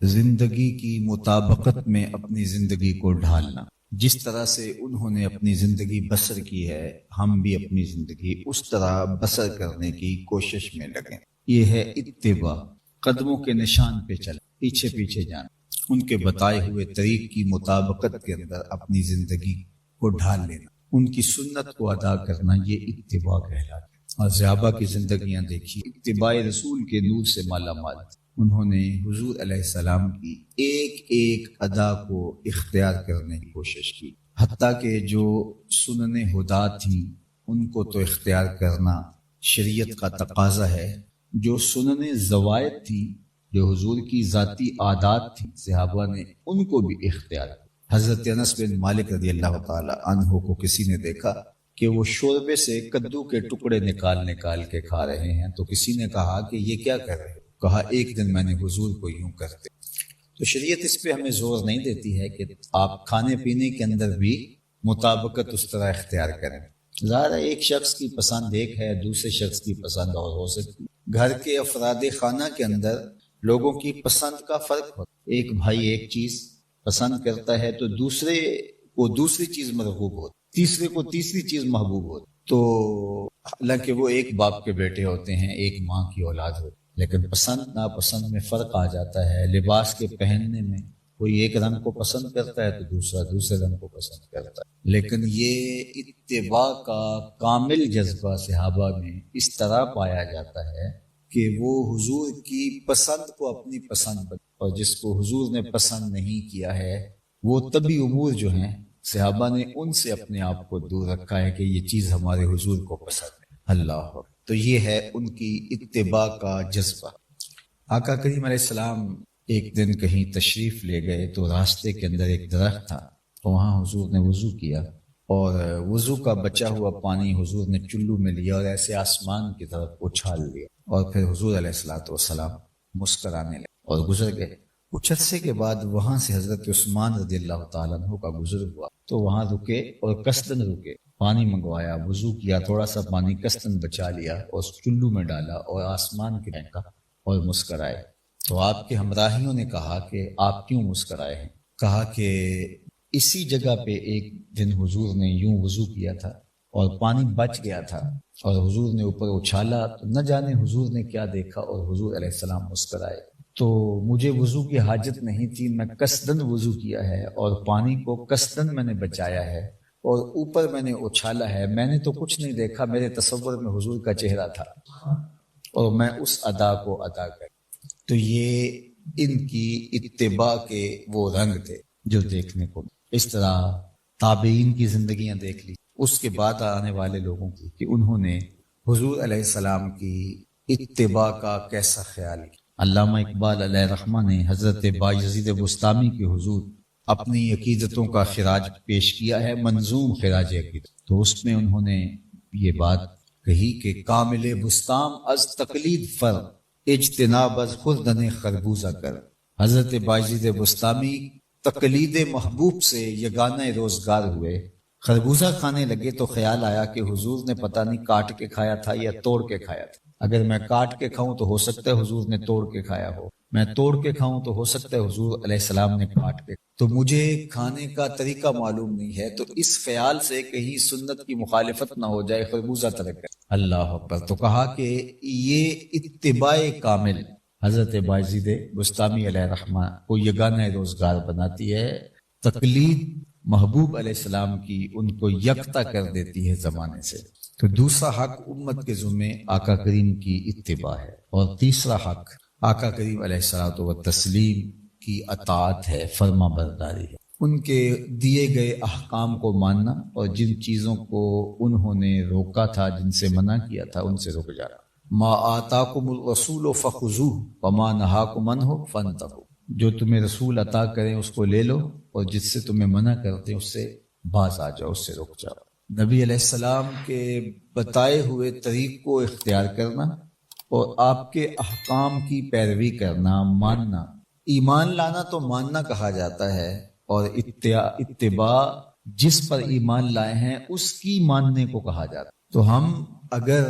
زندگی کی مطابقت میں اپنی زندگی کو ڈھالنا۔ جس طرح سے انہوں نے اپنی زندگی بسر کی ہے، ہم بھی اپنی زندگی اس طرح بسر کرنے کی کوشش میں لگیں۔ یہ ہے اتباع، قدموں کے نشان پہ چل، پیچھے پیچھے جانا، ان کے بتائے ہوئے طریق کی مطابقت کے اندر اپنی زندگی کو ڈھال لینا، ان کی سنت کو ادا کرنا، یہ اتباع کہلاتا ہے۔ اور صحابہ کی زندگیاں دیکھیے، اتباع رسول کے نور سے مالا مال، انہوں نے حضور علیہ السلام کی ایک ایک ادا کو اختیار کرنے کی کوشش کی، حتیٰ کہ جو سنن ہدا تھیں ان کو تو اختیار کرنا شریعت کا تقاضا ہے، جو سنن زوائد تھیں، جو حضور کی ذاتی عادات تھیں، صحابہ نے ان کو بھی اختیار کیا۔ حضرت انس بن مالک رضی اللہ تعالی عنہ کو کسی نے دیکھا کہ وہ شوربے سے کدو کے ٹکڑے نکال کے کھا رہے ہیں، تو کسی نے کہا کہ یہ کیا کر رہے ہو؟ کہا ایک دن میں نے حضور کو یوں کرتے۔ تو شریعت اس پہ ہمیں زور نہیں دیتی ہے کہ آپ کھانے پینے کے اندر بھی مطابقت اس طرح اختیار کریں۔ ظاہر ہے ایک شخص کی پسند ایک ہے، دوسرے شخص کی پسند اور ہو سکتی ہے۔ گھر کے افراد خانہ کے اندر لوگوں کی پسند کا فرق ہوتا ہے، ایک بھائی ایک چیز پسند کرتا ہے تو دوسرے کو دوسری چیز مرغوب ہوتی، تیسرے کو تیسری چیز محبوب ہوتی۔ تو حالانکہ وہ ایک باپ کے بیٹے ہوتے ہیں، ایک ماں کی اولاد ہوتی، لیکن پسند ناپسند میں فرق آ جاتا ہے۔ لباس کے پہننے میں کوئی ایک رنگ کو پسند کرتا ہے تو دوسرا دوسرے رنگ کو پسند کرتا ہے، لیکن یہ اتباع کا کامل جذبہ صحابہ میں اس طرح پایا جاتا ہے کہ وہ حضور کی پسند کو اپنی پسند بنا، اور جس کو حضور نے پسند نہیں کیا ہے وہ طبی امور جو ہیں صحابہ نے ان سے اپنے آپ کو دور رکھا ہے کہ یہ چیز ہمارے حضور کو پسند ہے۔ اللہ، تو یہ ہے ان کی اتباع کا جذبہ۔ آقا کریم علیہ السلام ایک دن کہیں تشریف لے گئے تو راستے کے اندر ایک درخت تھا، تو وہاں حضور نے وضو کیا، اور وضو کا بچا ہوا پانی حضور نے چلو میں لیا اور ایسے آسمان کی طرف اچھال لیا، اور پھر حضور علیہ السلام مسکرانے لگے اور گزر گئے۔ کچھ عرصے کے بعد وہاں سے حضرت عثمان رضی اللہ تعالیٰ عنہ کا گزر ہوا، تو وہاں رکے اور قصدن رکے، پانی منگوایا، وضو کیا، تھوڑا سا پانی قصدن بچا لیا اور اس چلو میں ڈالا اور آسمان کی پھینکا اور مسکرائے۔ تو آپ کے ہمراہیوں نے کہا کہ آپ کیوں مسکرائے ہیں؟ کہا کہ اسی جگہ پہ ایک دن حضور نے یوں وضو کیا تھا اور پانی بچ گیا تھا، اور حضور نے اوپر اچھالا تو نہ جانے حضور نے کیا دیکھا اور حضور علیہ السلام مسکرائے۔ تو مجھے وضو کی حاجت نہیں تھی، میں قصدن وضو کیا ہے اور پانی کو قصدن میں نے بچایا ہے اور اوپر میں نے اچھالا ہے، میں نے تو کچھ نہیں دیکھا، میرے تصور میں حضور کا چہرہ تھا۔ اور میں اس ادا کو ادا کر. تو یہ ان کی اتباع کے وہ رنگ تھے جو دیکھنے کو. اس طرح تابعین کی زندگیاں دیکھ لی، اس کے بعد آنے والے لوگوں کی، کہ انہوں نے حضور علیہ السلام کی اتباع کا کیسا خیال کیا. علامہ اقبال علیہ رحمہ نے حضرت بایزید بسطامی کے حضور اپنی عقیدتوں کا خراج پیش کیا ہے، منظوم خراج عقیدت. تو اس میں انہوں نے یہ بات کہی کہ کامل بستام از تقلید فر، اجتناب از خوردن خربوزہ کر. حضرت بایزید بسطامی تقلید محبوب سے یگانہ روزگار ہوئے. خربوزہ کھانے لگے تو خیال آیا کہ حضور نے پتہ نہیں کاٹ کے کھایا تھا یا توڑ کے کھایا تھا. اگر میں کاٹ کے کھاؤں تو ہو سکتا ہے حضور نے توڑ کے کھایا ہو، میں توڑ کے کھاؤں تو ہو سکتا ہے حضور علیہ السلام نے کاٹ کے. تو مجھے کھانے کا طریقہ معلوم نہیں ہے، تو اس خیال سے کہیں سنت کی مخالفت نہ ہو جائے، خربوزہ ترک کر. اللہ اکبر. تو کہا کہ یہ اتباع کامل حضرت بایزید بسطامی علیہ رحمہ کو یگانہ روزگار بناتی ہے، تقلید محبوب علیہ السلام کی ان کو یکتا کر دیتی ہے زمانے سے. تو دوسرا حق امت کے ذمے آقا کریم کی اتباع ہے، اور تیسرا حق آقا کریم علیہ الصلوۃ والتسلیم کی اطاعت ہے، فرما برداری ہے. ان کے دیے گئے احکام کو ماننا، اور جن چیزوں کو انہوں نے روکا تھا، جن سے منع کیا تھا، ان سے رک جانا. ما آتاکم الرسول فخذوہ وما نہاکم عنہ فانتہوا. جو تمہیں رسول عطا کریں اس کو لے لو، اور جس سے تمہیں منع کرتے ہیں اس سے باز آ جاؤ، اس سے رک جاؤ. نبی علیہ السلام کے بتائے ہوئے طریق کو اختیار کرنا اور آپ کے احکام کی پیروی کرنا، ماننا. ایمان لانا تو ماننا کہا جاتا ہے، اور اتباع جس پر ایمان لائے ہیں اس کی ماننے کو کہا جاتا ہے. تو ہم اگر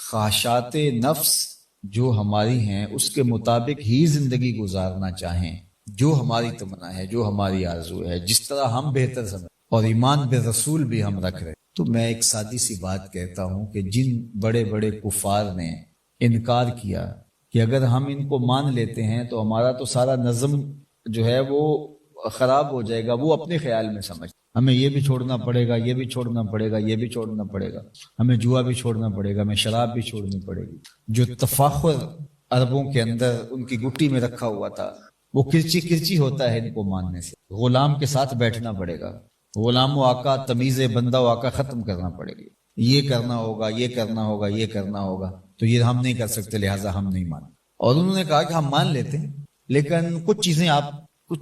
خواہشات نفس جو ہماری ہیں اس کے مطابق ہی زندگی گزارنا چاہیں، جو ہماری تمنا ہے، جو ہماری آرزو ہے، جس طرح ہم بہتر سمجھیں، اور ایمان بالرسول بھی ہم رکھ رہے، تو میں ایک سادی سی بات کہتا ہوں کہ جن بڑے بڑے کفار نے انکار کیا کہ اگر ہم ان کو مان لیتے ہیں تو ہمارا تو سارا نظم جو ہے وہ خراب ہو جائے گا، وہ اپنے خیال میں سمجھ، ہمیں یہ بھی چھوڑنا پڑے گا، یہ بھی چھوڑنا پڑے گا، یہ بھی چھوڑنا پڑے گا، ہمیں جوا بھی چھوڑنا پڑے گا، ہمیں شراب بھی چھوڑنی پڑے گی. جو تفاخر عربوں کے اندر ان کی گٹی میں رکھا ہوا تھا وہ کرچی کرچی ہوتا ہے ان کو ماننے سے. غلام کے ساتھ بیٹھنا پڑے گا، غلام و آقا، تمیز بندہ و آقا ختم کرنا پڑے گی، یہ کرنا ہوگا، یہ کرنا ہوگا، یہ کرنا ہوگا. تو یہ ہم نہیں کر سکتے، لہٰذا ہم نہیں مانتے. اور انہوں نے کہا کہ ہم مان لیتے ہیں، لیکن کچھ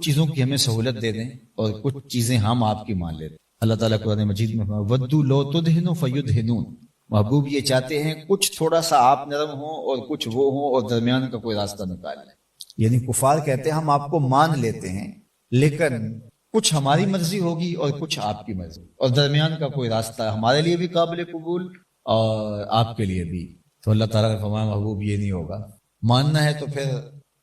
چیزوں کی ہمیں سہولت دے دیں، اور کچھ چیزیں ہم آپ کی مان لیتے. اللہ تعالیٰ قرآن مجید میں وَدُّوا لَوْ تُدْهِنُوا فَيُدْهِنُونَ. محبوب یہ چاہتے ہیں کچھ تھوڑا سا آپ نرم ہوں اور کچھ وہ ہوں، اور درمیان کا کوئی راستہ نکال لیں. یعنی کفار کہتے ہیں ہم آپ کو مان لیتے ہیں، لیکن کچھ ہماری مرضی ہوگی اور کچھ آپ کی مرضی، اور درمیان کا کوئی راستہ ہمارے لیے بھی قابل قبول اور آپ کے لیے بھی. تو اللہ تعالیٰ نے فرمایا محبوب یہ نہیں ہوگا. ماننا ہے تو پھر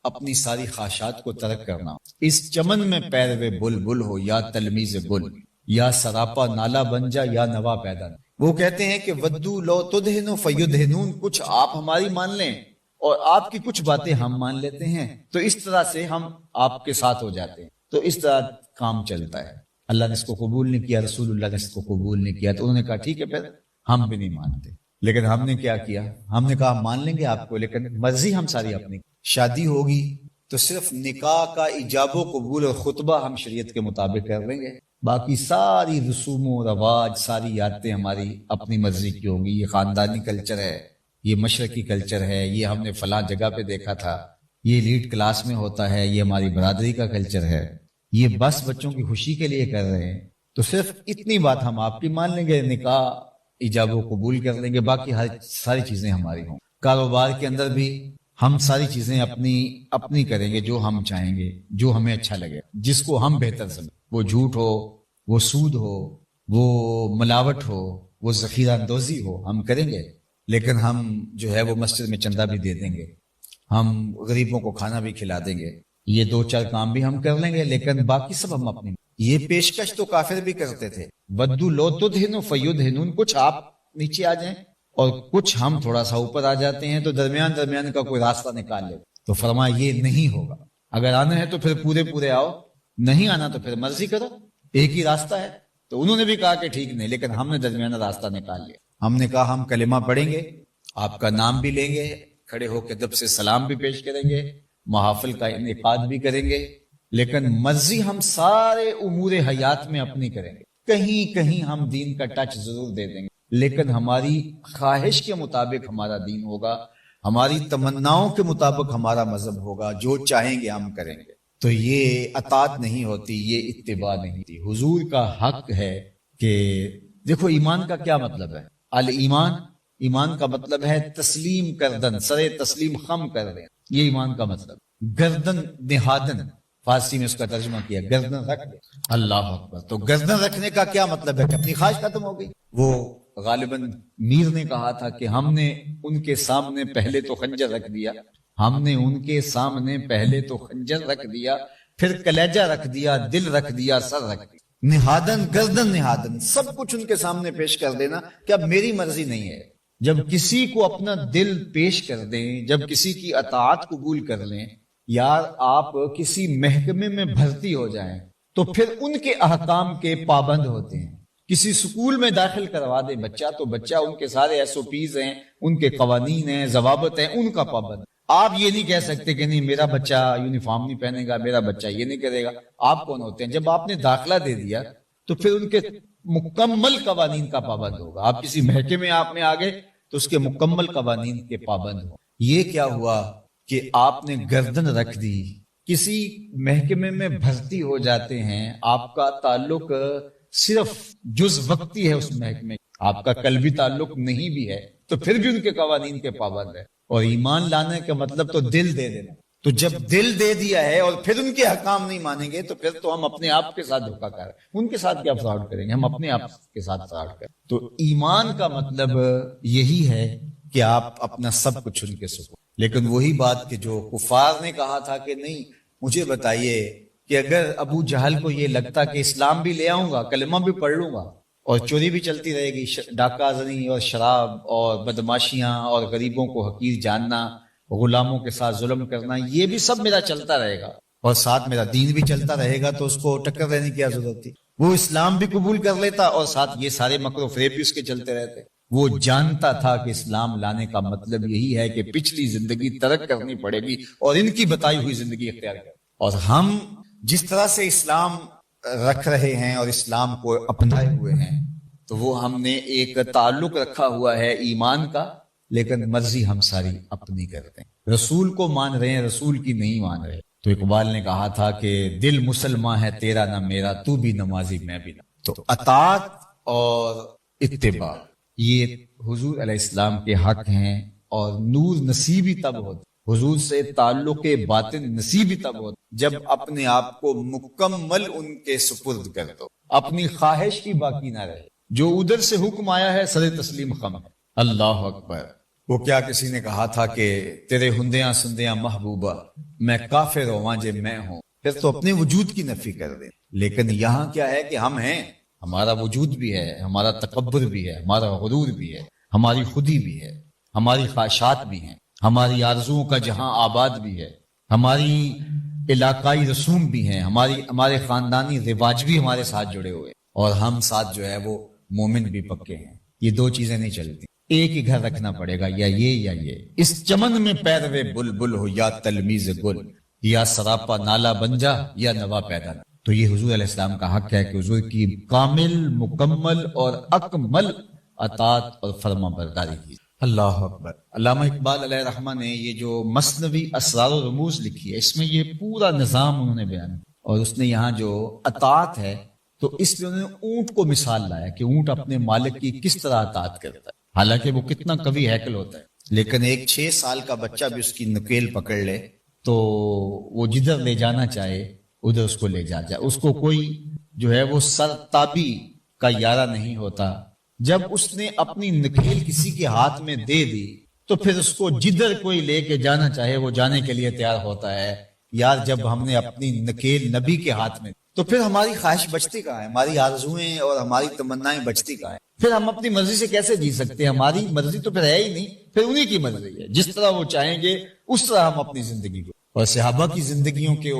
اپنی ساری خواہشات کو ترک کرنا. اس چمن میں پیروے بلبل ہو یا تلمیذ بل، یا سراپا نالا بن جا یا نوا پیدا نہ. وہ کہتے ہیں کہ ودو لو تدہنو فیدہنون، کچھ آپ ہماری مان لیں اور آپ کی کچھ باتیں ہم مان لیتے ہیں، تو اس طرح سے ہم آپ کے ساتھ ہو جاتے ہیں. تو اس طرح کام چلتا ہے. اللہ نے اس کو قبول نہیں کیا، رسول اللہ نے اس کو قبول نہیں کیا، تو انہوں نے کہا ٹھیک ہے پھر ہم بھی نہیں مانتے. لیکن ہم نے کیا کیا؟ ہم نے کہا مان لیں گے آپ کو، لیکن مرضی ہم ساری اپنی. شادی ہوگی تو صرف نکاح کا ایجاب و قبول اور خطبہ ہم شریعت کے مطابق کر لیں گے، باقی ساری رسوم و رواج، ساری عادتیں ہماری اپنی مرضی کی ہوں گی. یہ خاندانی کلچر ہے، یہ مشرقی کلچر ہے، یہ ہم نے فلاں جگہ پہ دیکھا تھا، یہ لیڈ کلاس میں ہوتا ہے، یہ ہماری برادری کا کلچر ہے، یہ بس بچوں کی خوشی کے لیے کر رہے ہیں. تو صرف اتنی بات ہم آپ کی مان لیں گے، نکاح ایجاب و قبول کر لیں گے، باقی ساری چیزیں ہماری ہوں. کاروبار کے اندر بھی ہم ساری چیزیں اپنی کریں گے، جو ہم چاہیں گے، جو ہمیں اچھا لگے، جس کو ہم بہتر سمجھیں. وہ جھوٹ ہو، وہ سود ہو، وہ ملاوٹ ہو، وہ ذخیرہ اندوزی ہو، ہم کریں گے. لیکن ہم جو ہے وہ مسجد میں چندہ بھی دے دیں گے، ہم غریبوں کو کھانا بھی کھلا دیں گے، یہ 2-4 کام بھی ہم کر لیں گے، لیکن باقی سب ہم اپنی. یہ پیشکش تو کافر بھی کرتے تھے، ودو لو تدہنوا فیدہنون، کچھ آپ نیچے آ جائیں اور کچھ ہم تھوڑا سا اوپر آ جاتے ہیں، تو درمیان کا کوئی راستہ نکال لے. تو فرمایا یہ نہیں ہوگا. اگر آنا ہے تو پھر پورے آؤ، نہیں آنا تو پھر مرضی کرو، ایک ہی راستہ ہے. تو انہوں نے بھی کہا کہ ٹھیک نہیں، لیکن ہم نے درمیانہ راستہ نکال لیا. ہم نے کہا ہم کلمہ پڑھیں گے، آپ کا نام بھی لیں گے، کھڑے ہو کے ادب سے سلام بھی پیش کریں گے، محافل کا انعقاد بھی کریں گے، لیکن مرضی ہم سارے امور حیات میں اپنی کریں گے، کہیں کہیں ہم دین کا ٹچ ضرور دے دیں گے، لیکن ہماری خواہش کے مطابق ہمارا دین ہوگا، ہماری تمناؤں کے مطابق ہمارا مذہب ہوگا، جو چاہیں گے ہم کریں گے۔ تو یہ اطاعت نہیں ہوتی، یہ اتباع نہیں ہوتی۔ حضور کا حق ہے کہ دیکھو ایمان کا کیا مطلب ہے، الایمان، ایمان کا مطلب ہے تسلیم کردن، سر تسلیم خم کر دیں، یہ ایمان کا مطلب۔ گردن نہادن، فارسی میں اس کا ترجمہ کیا گردن رکھ دے، اللہ اکبر۔ تو گردن رکھنے کا کیا مطلب ہے کہ اپنی خواہش ختم ہو گئی۔ وہ غالباً میر نے کہا تھا کہ ہم نے ان کے سامنے پہلے تو خنجر رکھ دیا، ہم نے ان کے سامنے پہلے تو خنجر رکھ دیا، پھر کلیجہ رکھ دیا، دل رکھ دیا، سر رکھ دیا۔ نہادن، گردن نہادن، سب کچھ ان کے سامنے پیش کر دینا کہ اب میری مرضی نہیں ہے۔ جب کسی کو اپنا دل پیش کر دیں، جب کسی کی اطاعت قبول کر لیں، یار آپ کسی محکمے میں بھرتی ہو جائیں تو پھر ان کے احکام کے پابند ہوتے ہیں۔ کسی سکول میں داخل کروا دیں بچہ تو بچہ ان کے سارے ایس او پیز ہیں، ان کے قوانین ہیں، ضوابط ہیں، ان کا پابند۔ آپ یہ نہیں کہہ سکتے کہ نہیں میرا بچہ یونیفارم نہیں پہنے گا، میرا بچہ یہ نہیں کرے گا۔ آپ کون ہوتے ہیں؟ جب آپ نے داخلہ دے دیا تو پھر ان کے مکمل قوانین کا پابند ہوگا۔ آپ کسی محکمے آپ میں آگے تو اس کے مکمل قوانین کے پابند ہو۔ یہ کیا ہوا کہ آپ نے گردن رکھ دی، کسی محکمے میں بھرتی ہو جاتے ہیں، آپ کا تعلق صرف جز وقتی ہے اس محکمے، آپ کا قلبی تعلق نہیں بھی ہے تو پھر بھی ان کے قوانین کے پابند ہے۔ اور ایمان لانے کا مطلب تو دل دے دینا۔ تو جب دل دے دیا ہے اور پھر ان کے حکام نہیں مانیں گے تو پھر تو ہم اپنے آپ کے ساتھ دھوکہ کر رہے ہیں۔ ان کے ساتھ کیا فراڈ کریں گے، ہم اپنے آپ کے ساتھ فراڈ کریں۔ تو ایمان کا مطلب یہی ہے کہ آپ اپنا سب کچھ ان کے سپرد۔ لیکن وہی بات کہ جو کفار نے کہا تھا کہ نہیں مجھے بتائیے کہ اگر ابو جہل کو یہ لگتا کہ اسلام بھی لے آؤں گا، کلمہ بھی پڑھ لوں گا اور چوری بھی چلتی رہے گی، ڈاکہ زنی اور شراب اور بدماشیاں اور غریبوں کو حقیر جاننا، غلاموں کے ساتھ ظلم کرنا، یہ بھی سب میرا چلتا رہے گا اور ساتھ میرا دین بھی چلتا رہے گا، تو اس کو ٹکر دینے کی کیا ضرورت تھی؟ وہ اسلام بھی قبول کر لیتا اور ساتھ یہ سارے مکر و فریب بھی اس کے چلتے رہتے۔ وہ جانتا تھا کہ اسلام لانے کا مطلب یہی ہے کہ پچھلی زندگی ترک کرنی پڑے گی اور ان کی بتائی ہوئی زندگی اختیار کریں۔ اور ہم جس طرح سے اسلام رکھ رہے ہیں اور اسلام کو اپنائے ہوئے ہیں تو وہ ہم نے ایک تعلق رکھا ہوا ہے ایمان کا، لیکن مرضی ہم ساری اپنی کرتے ہیں۔ رسول کو مان رہے ہیں، رسول کی نہیں مان رہے۔ تو اقبال نے کہا تھا کہ دل مسلمان ہے تیرا نہ میرا، تو بھی نمازی میں بھی نہ۔ تو اطاعت اور اتباع یہ حضور علیہ السلام کے حق ہیں، اور نور نصیبی تب ہوتا، حضور سے تعلق باطن نصیبی تب ہوتا جب اپنے آپ کو مکمل ان کے سپرد کر دو، اپنی خواہش کی باقی نہ رہے، جو ادھر سے حکم آیا ہے سر تسلیم خم ہے۔ اللہ اکبر۔ وہ کیا کسی نے کہا تھا کہ تیرے ہندیاں سندیاں محبوبہ میں کافر ہوں جے میں ہوں، پھر تو اپنے وجود کی نفی کر دیں۔ لیکن یہاں کیا ہے کہ ہم ہیں، ہمارا وجود بھی ہے، ہمارا تکبر بھی ہے، ہمارا غرور بھی ہے، ہماری خودی بھی ہے، ہماری خواہشات بھی ہیں، ہماری آرزوؤں کا جہاں آباد بھی ہے، ہماری علاقائی رسوم بھی ہیں، ہمارے خاندانی رواج بھی ہمارے ساتھ جڑے ہوئے، اور ہم ساتھ جو ہے وہ مومن بھی پکے ہیں۔ یہ دو چیزیں نہیں چلتی، ایک ہی گھر رکھنا پڑے گا، یا یہ۔ اس چمن میں پیروے بلبل ہو یا تلمیذ گل، یا سراپا نالا بن جا یا نوا پیدا نہ۔ تو یہ حضور علیہ السلام کا حق ہے کہ حضور کی کامل، مکمل اور اکمل اطاعت اور فرما برداری کی۔ اللہ اکبر۔ علامہ اقبال علیہ رحمہ نے یہ جو مثنوی اسرار و رموز لکھی ہے، اس میں یہ پورا نظام انہوں نے بیان کیا، اور اس نے یہاں جو اطاعت ہے تو اس میں انہوں نے اونٹ کو مثال لایا کہ اونٹ اپنے مالک کی کس طرح اطاعت کرتا ہے، حالانکہ وہ کتنا قوی ہیکل ہوتا ہے، لیکن ایک 6 سال کا بچہ بھی اس کی نکیل پکڑ لے تو وہ جدھر لے جانا چاہے ادھر اس کو لے جائے، اس کو کوئی جو ہے وہ سرتابی کا یارہ نہیں ہوتا۔ جب اس نے اپنی نکیل کسی کے ہاتھ میں دے دی تو پھر اس کو جدھر کوئی لے کے جانا چاہے وہ جانے کے لیے تیار ہوتا ہے۔ یار جب ہم نے اپنی نکیل نبی کے ہاتھ میں تو پھر ہماری خواہش بچتی کہاں ہے، ہماری آرزوئیں اور ہماری تمنائیں بچتی کہاں ہیں؟ پھر ہم اپنی مرضی سے کیسے جی سکتے ہیں؟ ہماری مرضی تو پھر ہے ہی نہیں، پھر انہی کی مرضی ہے، جس طرح وہ چاہیں گے اس طرح ہم اپنی زندگی کو۔ اور صحابہ کی زندگیوں کے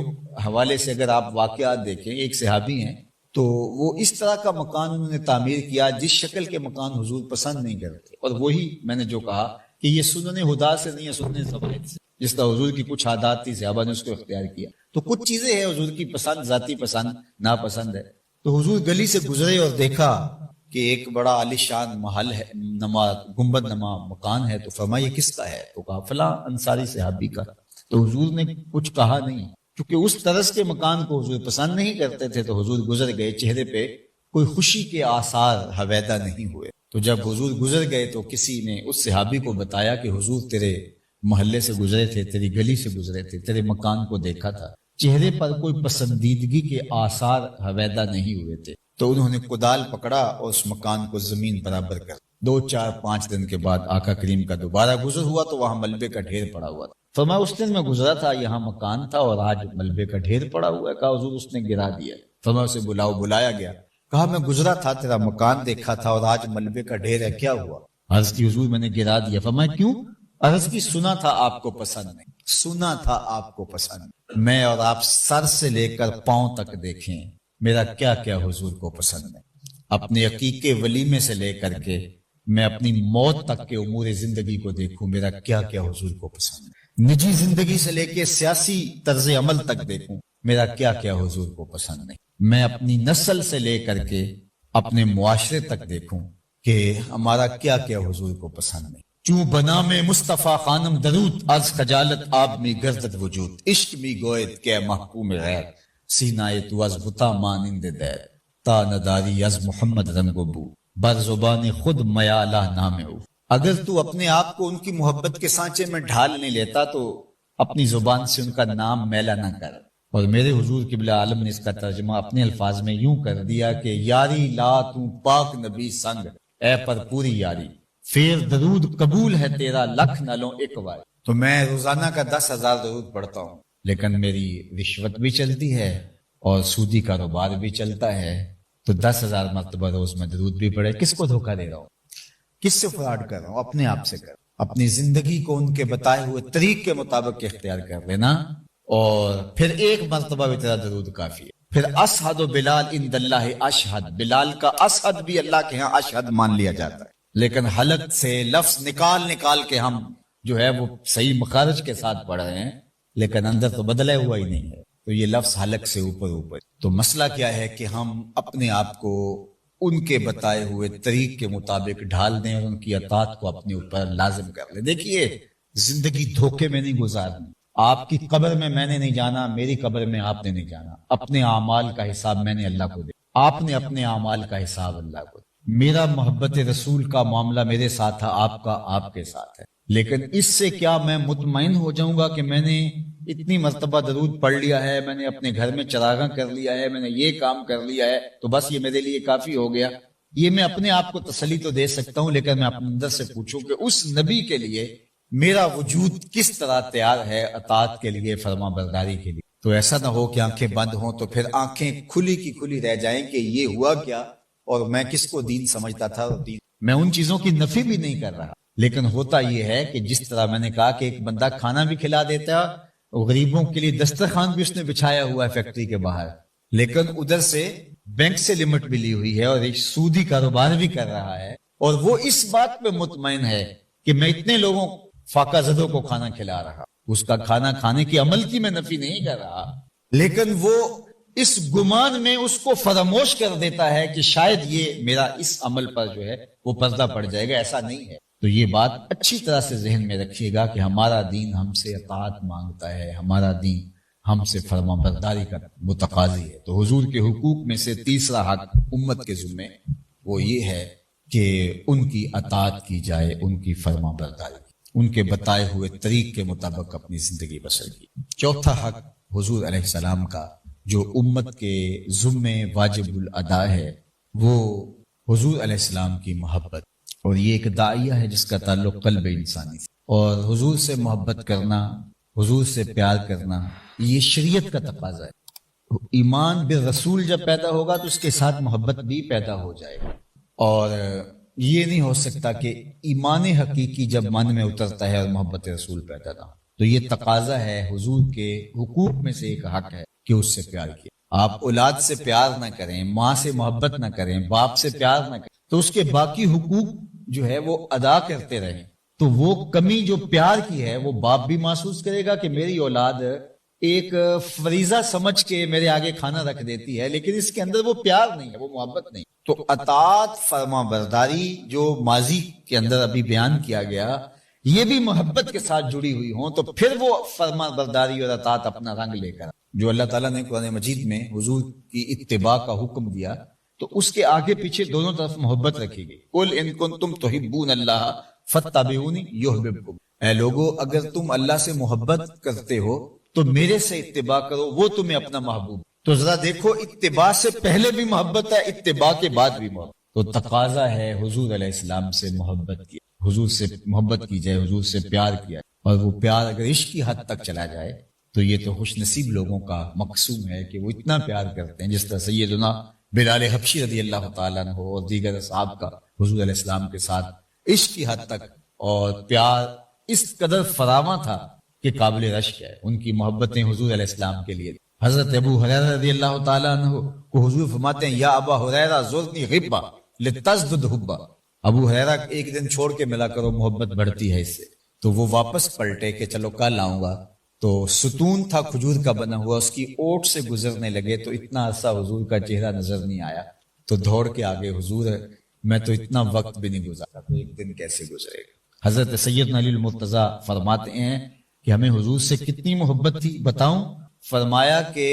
حوالے سے اگر آپ واقعات دیکھیں، ایک صحابی ہیں تو وہ اس طرح کا مکان انہوں نے تعمیر کیا جس شکل کے مکان حضور پسند نہیں کرتے، اور وہی میں نے جو کہا کہ یہ سنن ہدا سے نہیں ہے، سنن زوائد سے. جس طرح حضور کی کچھ عادات تھی، صحابہ نے اس کو اختیار کیا. تو کچھ چیزیں ہیں حضور کی پسند، ذاتی پسند ناپسند ہے. تو حضور گلی سے گزرے اور دیکھا کہ ایک بڑا عالیشان محل ہے، گنبد نما مکان ہے. تو فرمایا یہ کس کا ہے؟ تو کہا فلاں انصاری صحابی کا. تو حضور نے کچھ کہا نہیں، کیونکہ اس طرز کے مکان کو حضور پسند نہیں کرتے تھے. تو حضور گزر گئے، چہرے پہ کوئی خوشی کے آثار حویدہ نہیں ہوئے. تو جب حضور گزر گئے تو کسی نے اس صحابی کو بتایا کہ حضور تیرے محلے سے گزرے تھے، تیری گلی سے گزرے تھے، تیرے مکان کو دیکھا تھا، چہرے پر کوئی پسندیدگی کے آثار حویدہ نہیں ہوئے تھے. تو انہوں نے کدال پکڑا اور اس مکان کو زمین برابر کر. 2 4 5 دن کے بعد آقا کریم کا دوبارہ گزر ہوا تو وہاں ملبے کا ڈھیر پڑا ہوا تھا. فرمایا اس دن میں گزرا تھا، یہاں مکان تھا اور آج ملبے کا ڈھیر پڑا ہوا ہے. کہا حضور اس نے گرا دیا. فرمایا اسے بلاؤ. بلایا گیا. کہا میں گزرا تھا، تیرا مکان دیکھا تھا اور آج ملبے کا ڈھیر ہے، کیا ہوا؟ عرض کی حضور میں نے گرا دیا. فرمایا کیوں؟ عرض کی سنا تھا آپ کو پسند نہیں، سنا تھا آپ کو پسند. میں اور آپ سر سے لے کر پاؤں تک دیکھیں میرا کیا کیا حضور کو پسند ہے. اپنے عقیقے ولیمے سے لے کر کے میں اپنی موت تک کے امور زندگی کو دیکھوں میرا کیا کیا حضور کو پسند ہے. نجی زندگی سے لے کے سیاسی طرز عمل تک دیکھوں میرا کیا کیا حضور کو پسند نہیں. میں اپنی نسل سے لے کر کے اپنے معاشرے تک دیکھوں کہ ہمارا کیا کیا حضور کو پسند نہیں. چوں بنا میں مصطفیٰ خانم درود از خجالت آب می گردد وجود عشق می گوید کہ محکوم غیر سینائے تو از بتا مانند دیر تا نداری از محمد رنگ و بو بر زبان خود میالہ نام او. اگر تو اپنے آپ کو ان کی محبت کے سانچے میں ڈھال نہیں لیتا تو اپنی زبان سے ان کا نام میلا نہ کر. اور میرے حضور قبلہ عالم نے اس کا ترجمہ اپنے الفاظ میں یوں کر دیا کہ یاری لا تو پاک نبی سنگ اے پر پوری یاری فیر درود قبول ہے تیرا لکھ نہ لوں ایک بار. تو میں روزانہ کا 10,000 درود پڑھتا ہوں، لیکن میری رشوت بھی چلتی ہے اور سودی کاروبار بھی چلتا ہے. تو 10,000 مرتبہ روز میں درود بھی پڑھے. کس کو دھوکہ دے رہا ہوں؟ کس سے فراڈ کر رہا ہوں؟ اپنے آپ سے کر. اپنی زندگی کو ان کے بتائے ہوئے طریق کے مطابق اختیار کر لینا، اور پھر ایک مرتبہ بھی تیرا درود کافی ہے. پھر اشہد بلال عند اللہ اشہد، بلال کا اشہد بھی اللہ کے ہاں اشہد مان لیا جاتا ہے. لیکن حلق سے لفظ نکال کے ہم جو ہے وہ صحیح مخارج کے ساتھ پڑھ رہے ہیں، لیکن اندر تو بدلا ہوا ہی نہیں ہے. تو یہ لفظ حلق سے اوپر. تو مسئلہ کیا ہے کہ ہم اپنے آپ کو ان کے بتائے ہوئے طریق کے مطابق ڈھال دیں اور ان کی اطاعت کو اپنے اوپر لازم کر لیں. دیکھیے زندگی دھوکے میں نہیں گزارنی. آپ کی قبر میں نے نہیں جانا، میری قبر میں آپ نے نہیں جانا. اپنے اعمال کا حساب میں نے اللہ کو دے، آپ نے اپنے اعمال کا حساب اللہ کو دے. میرا محبت رسول کا معاملہ میرے ساتھ تھا، آپ کا آپ کے ساتھ ہے. لیکن اس سے کیا میں مطمئن ہو جاؤں گا کہ میں نے اتنی مرتبہ درود پڑھ لیا ہے، میں نے اپنے گھر میں چراغاں کر لیا ہے، میں نے یہ کام کر لیا ہے تو بس یہ میرے لیے کافی ہو گیا؟ یہ میں اپنے آپ کو تسلی تو دے سکتا ہوں، لیکن میں اپنے اندر سے پوچھوں کہ اس نبی کے لیے میرا وجود کس طرح تیار ہے اطاعت کے لیے، فرما برداری کے لیے. تو ایسا نہ ہو کہ آنکھیں بند ہوں تو پھر آنکھیں کھلی کی کھلی رہ جائیں کہ یہ ہوا کیا اور میں کس کو دین سمجھتا تھا. اور دین میں ان چیزوں کی نفی بھی نہیں کر رہا، لیکن ہوتا یہ ہے کہ جس طرح میں نے کہا کہ ایک بندہ کھانا بھی کھلا دیتا ہے اور غریبوں کے لیے دسترخوان بھی اس نے بچھایا ہوا ہے فیکٹری کے باہر، لیکن ادھر سے بینک سے لمٹ بھی لی ہوئی ہے اور ایک سودی کاروبار بھی کر رہا ہے، اور وہ اس بات پہ مطمئن ہے کہ میں اتنے لوگوں فاقہ زدوں کو کھانا کھلا رہا. اس کا کھانا کھانے کی عمل کی میں نفی نہیں کر رہا، لیکن وہ اس گمان میں اس کو فراموش کر دیتا ہے کہ شاید یہ میرا اس عمل پر جو ہے وہ پردہ پڑ جائے گا. ایسا نہیں ہے. تو یہ بات اچھی طرح سے ذہن میں رکھیے گا کہ ہمارا دین ہم سے اطاعت مانگتا ہے، ہمارا دین ہم سے فرما برداری کا متقاضی ہے. تو حضور کے حقوق میں سے تیسرا حق امت کے ذمے وہ یہ ہے کہ ان کی اطاعت کی جائے، ان کی فرما برداری، ان کے بتائے ہوئے طریق کے مطابق اپنی زندگی بسر کی. چوتھا حق حضور علیہ السلام کا جو امت کے ذمے واجب الادا ہے وہ حضور علیہ السلام کی محبت. اور یہ ایک داعیہ ہے جس کا تعلق قلب انسانی سے، اور حضور سے محبت کرنا، حضور سے پیار کرنا یہ شریعت کا تقاضا ہے. ایمان بالرسول جب پیدا ہوگا تو اس کے ساتھ محبت بھی پیدا ہو جائے گا. اور یہ نہیں ہو سکتا کہ ایمان حقیقی جب من میں اترتا ہے اور محبت رسول پیدا نہ ہو. تو یہ تقاضا ہے، حضور کے حقوق میں سے ایک حق ہے کہ اس سے پیار کیا. آپ اولاد سے پیار نہ کریں، ماں سے محبت نہ کریں، باپ سے پیار نہ کریں، تو اس کے باقی حقوق جو ہے وہ ادا کرتے رہیں. تو وہ کمی جو پیار کی ہے وہ باپ بھی محسوس کرے گا کہ میری اولاد ایک فریضہ سمجھ کے میرے آگے کھانا رکھ دیتی ہے، لیکن اس کے اندر وہ پیار نہیں ہے، وہ محبت نہیں۔ تو اطاعت، فرما برداری جو ماضی کے اندر ابھی بیان کیا گیا، یہ بھی محبت کے ساتھ جڑی ہوئی ہوں تو پھر وہ فرما برداری اور اطاعت اپنا رنگ لے کر، جو اللہ تعالیٰ نے قرآن مجید میں حضور کی اتباع کا حکم دیا تو اس کے آگے پیچھے دونوں طرف محبت رکھی گئی۔ قل ان کنتم تحبون اللہ فاتبعونی یحببکم، اے لوگو اگر تم اللہ سے محبت کرتے ہو تو میرے سے اتباع کرو، وہ تمہیں اپنا محبوب۔ تو ذرا دیکھو، اتباع سے پہلے بھی محبت ہے، اتباع کے بعد بھی محبت۔ تو تقاضا ہے حضور علیہ السلام سے محبت کی، حضور سے محبت کی جائے، حضور سے پیار کیا جائے، اور وہ پیار اگر عشق کی حد تک چلا جائے تو یہ تو خوش نصیب لوگوں کا مقسوم ہے کہ وہ اتنا پیار کرتے ہیں، جس طرح سیدنا بلال حبشی رضی اللہ تعالیٰ عنہ اور دیگر اصحاب کا حضور علیہ السلام کے ساتھ عشق کی حد تک اور پیار اس قدر فراواں تھا کہ قابل رشک ہے۔ ان کی محبتیں حضور علیہ السلام کے لیے۔ حضرت ابو ہریرہ رضی اللہ تعالیٰ عنہ کو حضور فرماتے ہیں، یا ابا ہریرہ زرنی غبا لتزدد حبا، ابو ہریرہ ایک دن چھوڑ کے ملا کرو، محبت بڑھتی ہے اس سے۔ تو وہ واپس پلٹے کہ چلو کل آؤں گا، تو ستون تھا کھجور کا بنا ہوا، اس کی اوٹ سے گزرنے لگے تو اتنا عرصہ حضور کا چہرہ نظر نہیں آیا، تو دوڑ کے آگے، حضور میں تو اتنا وقت بھی نہیں گزارا، تو ایک دن کیسے گزرے گا۔ حضرت سیدنا علی المرتضیٰ فرماتے ہیں کہ ہمیں حضور سے کتنی محبت تھی بتاؤں؟ فرمایا کہ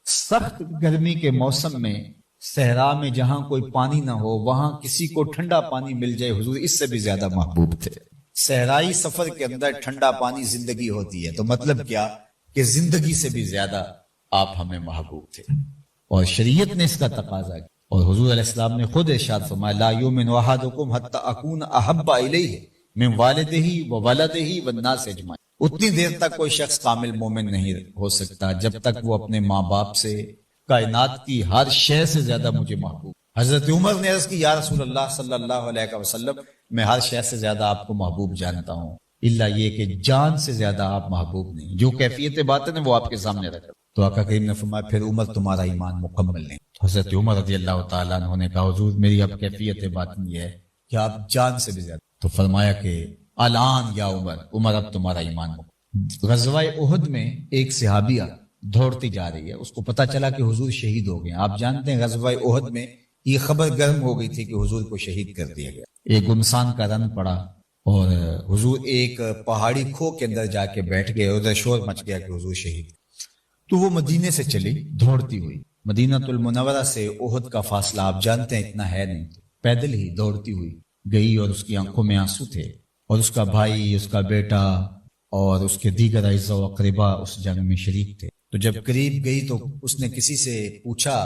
سخت گرمی کے موسم میں صحرا میں جہاں کوئی پانی نہ ہو وہاں کسی کو ٹھنڈا پانی مل جائے، حضور اس سے بھی زیادہ محبوب تھے۔ صحرائی سفر کے اندر ٹھنڈا پانی زندگی ہوتی ہے، تو مطلب کیا کہ زندگی سے بھی زیادہ آپ ہمیں محبوب تھے، اور شریعت نے اس کا تقاضا کیا، اور حضور علیہ السلام نے خود ارشاد فرمایا لا یؤمن احدکم حتی اکون احب الیہ من والدہ وولدہ والناس اجمعین، اتنی دیر تک کوئی شخص کامل مومن نہیں ہو سکتا جب تک وہ اپنے ماں باپ سے، کائنات کی ہر شے سے زیادہ مجھے محبوب۔ حضرت عمر نے عرض کی یا رسول اللہ صلی اللہ علیہ وسلم، میں ہر شے سے زیادہ آپ کو محبوب جانتا ہوں، الا یہ کہ جان سے زیادہ آپ محبوب نہیں۔ جو کیفیت باطن ہے وہ آپ کے سامنے رکھا، تو آقا کریم نے فرمایا پھر عمر تمہارا ایمان مکمل نہیں۔ حضرت عمر رضی اللہ تعالیٰ عنہ نے کہا حضور میری اب کیفیت باطن یہ ہے کہ آپ جان سے بھی زیادہ، تو فرمایا کہ الان یا عمر، عمر اب تمہارا ایمان مکمل۔ غزوہ احد میں ایک صحابیہ دوڑتی جا رہی ہے، اس کو پتا چلا کہ حضور شہید ہو گئے۔ آپ جانتے ہیں غزوہ احد میں یہ خبر گرم ہو گئی تھی کہ حضور کو شہید کر دیا گیا۔ ایک گمسان کا رن پڑا اور حضور ایک پہاڑی کھو کے اندر جا کے بیٹھ گئے، ادھر شور مچ گیا کہ حضور شہید۔ تو وہ مدینے سے چلی دوڑتی ہوئی، مدینہ المنورہ سے احد کا فاصلہ آپ جانتے ہیں اتنا ہے نہیں، پیدل ہی دوڑتی ہوئی گئی، اور اس کی آنکھوں میں آنسو تھے، اور اس کا بھائی، اس کا بیٹا اور اس کے دیگر اعزاء و اقرباء اس جنگ میں شریک تھے۔ تو جب قریب گئی تو اس نے کسی سے پوچھا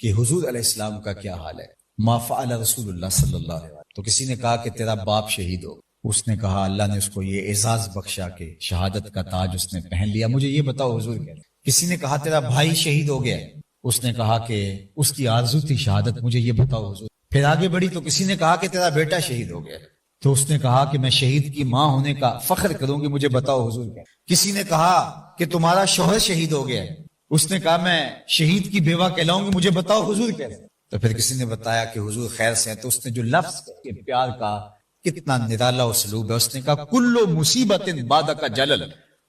کہ حضور علیہ السلام کا کیا حال ہے، ما فعل رسول اللہ صلی اللہ علیہ وسلم، تو کسی نے کہا کہ تیرا باپ شہید ہو۔ اس نے کہا اللہ نے اس کو یہ اعزاز بخشا کہ شہادت کا تاج اس نے پہن لیا، مجھے یہ بتاؤ حضور کیا۔ کسی نے کہا تیرا بھائی شہید ہو گیا، اس نے کہا کہ اس کی آرزو تھی شہادت، مجھے یہ بتاؤ حضور۔ پھر آگے بڑھی تو کسی نے کہا کہ تیرا بیٹا شہید ہو گیا، تو اس نے کہا کہ میں شہید کی ماں ہونے کا فخر کروں گی، مجھے بتاؤ حضور کیا۔ کسی نے کہا کہ تمہارا شوہر شہید ہو گیا، اس نے کہا میں شہید کی بیوہ کہلاؤں گی، مجھے بتاؤ حضور کیا۔ تو پھر کسی نے بتایا کہ حضور خیر سے ہیں، تو اس نے جو لفظ کے پیار کا کتنا نرالا اسلوب ہے، اس نے کہا کل مصیبت بعدک جلل،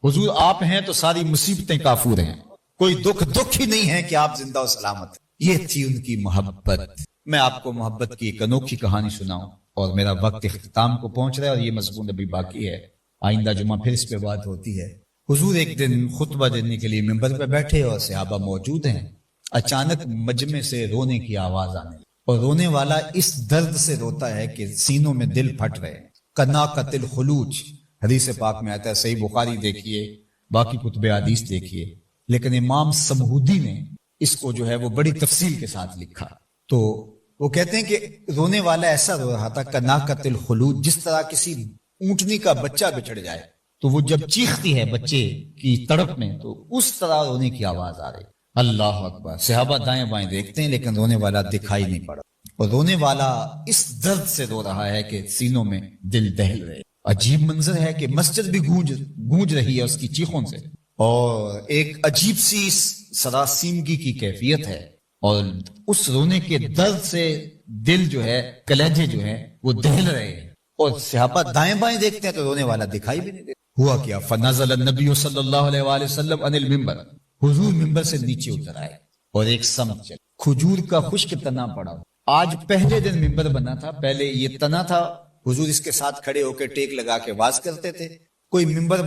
حضور آپ ہیں تو ساری مصیبتیں کافور ہیں، کوئی دکھ ہی نہیں ہے کہ آپ زندہ و سلامت ہیں۔ یہ تھی ان کی محبت۔ میں آپ کو محبت کی ایک انوکھی کہانی سناؤں، اور میرا وقت اختتام کو پہنچ رہا ہے اور یہ مضمون ابھی باقی ہے، آئندہ جمعہ پھر اس پہ بات ہوتی ہے۔ حضور ایک دن خطبہ دینے کے لیے ممبر پہ بیٹھے اور صحابہ موجود ہیں، اچانک مجمع سے رونے کی آواز آنے لگی، اور رونے والا اس درد سے روتا ہے کہ سینوں میں دل پھٹ رہے ہیں۔ کناقۃ الخلوج حدیث پاک میں آتا ہے، صحیح بخاری دیکھیے، باقی کتب حدیث دیکھیے، لیکن امام سمہودی نے اس کو جو ہے وہ بڑی تفصیل کے ساتھ لکھا۔ تو وہ کہتے ہیں کہ رونے والا ایسا رو رہا تھا کناقۃ الخلوج، جس طرح کسی اونٹنی کا بچہ بچڑ جائے تو وہ جب چیختی ہے بچے کی تڑپ میں، تو اس طرح رونے کی آواز آ رہی۔ اللہ اکبر، صحابہ دائیں بائیں دیکھتے ہیں لیکن رونے والا دکھائی نہیں پڑا، اور رونے والا اس درد سے رو رہا ہے کہ سینوں میں دل دہل رہے۔ عجیب منظر ہے کہ مسجد بھی گونج رہی ہے اس کی چیخوں سے، اور ایک عجیب سی سراسیمگی کی کیفیت ہے، اور اس رونے کے درد سے دل جو ہے، کلیجے جو ہے وہ دہل رہے ہیں۔ اور صحابہ دائیں بائیں دیکھتے ہیں تو رونے والا دکھائی بھی نہیں دیتا۔ ہوا کیا؟ فنزل النبی صلی اللہ علیہ وآلہ وسلم عن المنبر، حضور منبر سے نیچے اتر آئے اور ایک سمت چل، کھجور کا خشک تنا پڑا۔ آج پہلے دن منبر بنا تھا، پہلے یہ تنا تھا، حضور اس کے ساتھ کھڑے ہو کے ٹیک لگا کے واز کرتے تھے۔ کوئی منبر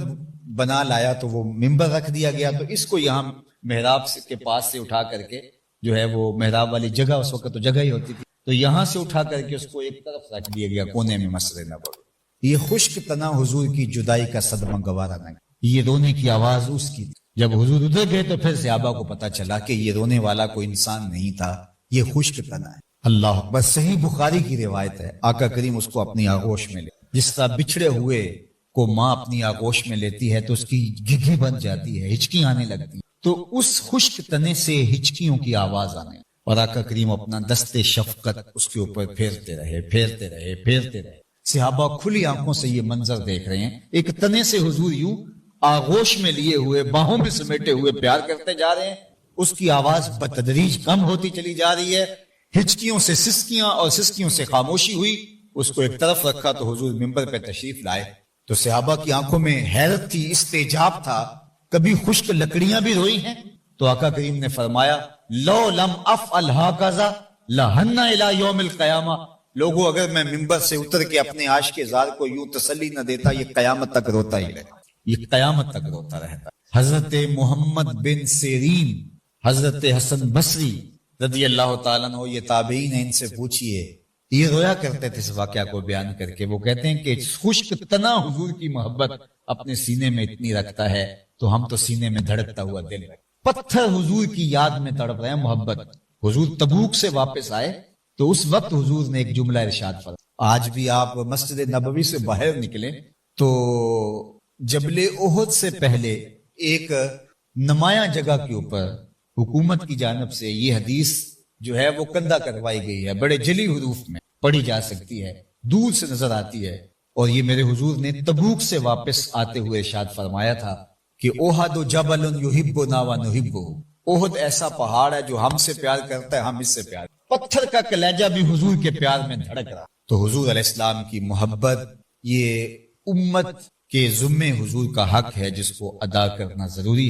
بنا لایا تو وہ منبر رکھ دیا گیا، تو اس کو یہاں محراب کے پاس سے اٹھا کر کے، جو ہے وہ محراب والی جگہ اس وقت تو جگہ ہی ہوتی تھی، تو یہاں سے اٹھا کر کے اس کو ایک طرف رکھ دیا گیا کونے میں مسجد نبوی۔ یہ خشک تنا حضور کی جدائی کا صدمہ گوارا نہ، یہ رونے کی آواز اس کی تھی۔ جب حضور ادھر گئے تو پھر صحابہ کو پتا چلا کہ یہ رونے والا کوئی انسان نہیں تھا، یہ خشک تنا ہے۔ اللہ اکبر۔ صحیح بخاری کی روایت ہے، آقا کریم اس کو اپنی آغوش میں لے، جس طرح بچھڑے ہوئے کو ماں اپنی آغوش میں لیتی ہے تو اس کی گھگی بن جاتی ہے، ہچکی آنے لگتی ہے، تو اس خشک تنے سے ہچکیوں کی آواز آنے، اور آقا کریم اپنا دست شفقت اس کے اوپر پھیرتے رہے۔ صحابہ کھلی آنکھوں سے یہ منظر دیکھ رہے ہیں، ایک تنے سے حضور یوں آغوش میں لیے ہوئے، باہوں میں سمیٹے ہوئے پیار کرتے جا رہے ہیں، اس کی آواز بتدریج کم ہوتی چلی جا رہی ہے، ہچکیوں سے سسکیاں اور سسکیوں سے خاموشی ہوئی۔ اس کو ایک طرف رکھا تو حضور منبر پہ تشریف لائے، تو صحابہ کی آنکھوں میں حیرت تھی، استعجاب تھا، کبھی خشک لکڑیاں بھی روئی ہیں؟ تو آقا کریم نے فرمایا لو لم افعل ہاکذا لہن الی یوم القیامہ، لوگوں اگر میں منبر سے اتر کے اپنے عاشق زار کو یوں تسلی نہ دیتا، یہ قیامت تک روتا ہی رہتا، یہ قیامت تک روتا رہتا۔ حضرت محمد بن سیرین، حضرت حسن بصری رضی اللہ تعالیٰ عنہ، یہ تابعین ہیں، ان سے پوچھئے، یہ رویا کرتے تھے اس واقعہ کو بیان کر کے۔ وہ کہتے ہیں کہ خشک تنا حضور کی محبت اپنے سینے میں اتنی رکھتا ہے تو ہم تو سینے میں دھڑکتا ہوا دل رکھتے، پتھر حضور کی یاد میں تڑپ رہے ہیں محبت۔ حضور تبوک سے واپس آئے تو اس وقت حضور نے ایک جملہ ارشاد فرمایا۔ آج بھی آپ مسجد نبوی سے باہر نکلیں تو جبل احد سے پہلے ایک نمایاں جگہ کے اوپر حکومت کی جانب سے یہ حدیث جو ہے وہ کندہ کروائی گئی ہے، بڑے جلی حروف میں پڑھی جا سکتی ہے، دور سے نظر آتی ہے، اور یہ میرے حضور نے تبوک سے واپس آتے ہوئے ارشاد فرمایا تھا کہ احد جبل یحبنا ونحبہ، احد ایسا پہاڑ ہے جو ہم سے پیار کرتا ہے، ہم اس سے پیار، پتھر کا کلیجہ بھی حضور کے پیار میں دھڑک رہا۔ تو حضور علیہ السلام کی محبت یہ امت کے ذمے حضور کا حق ہے جس کو ادا کرنا ضروری ہے۔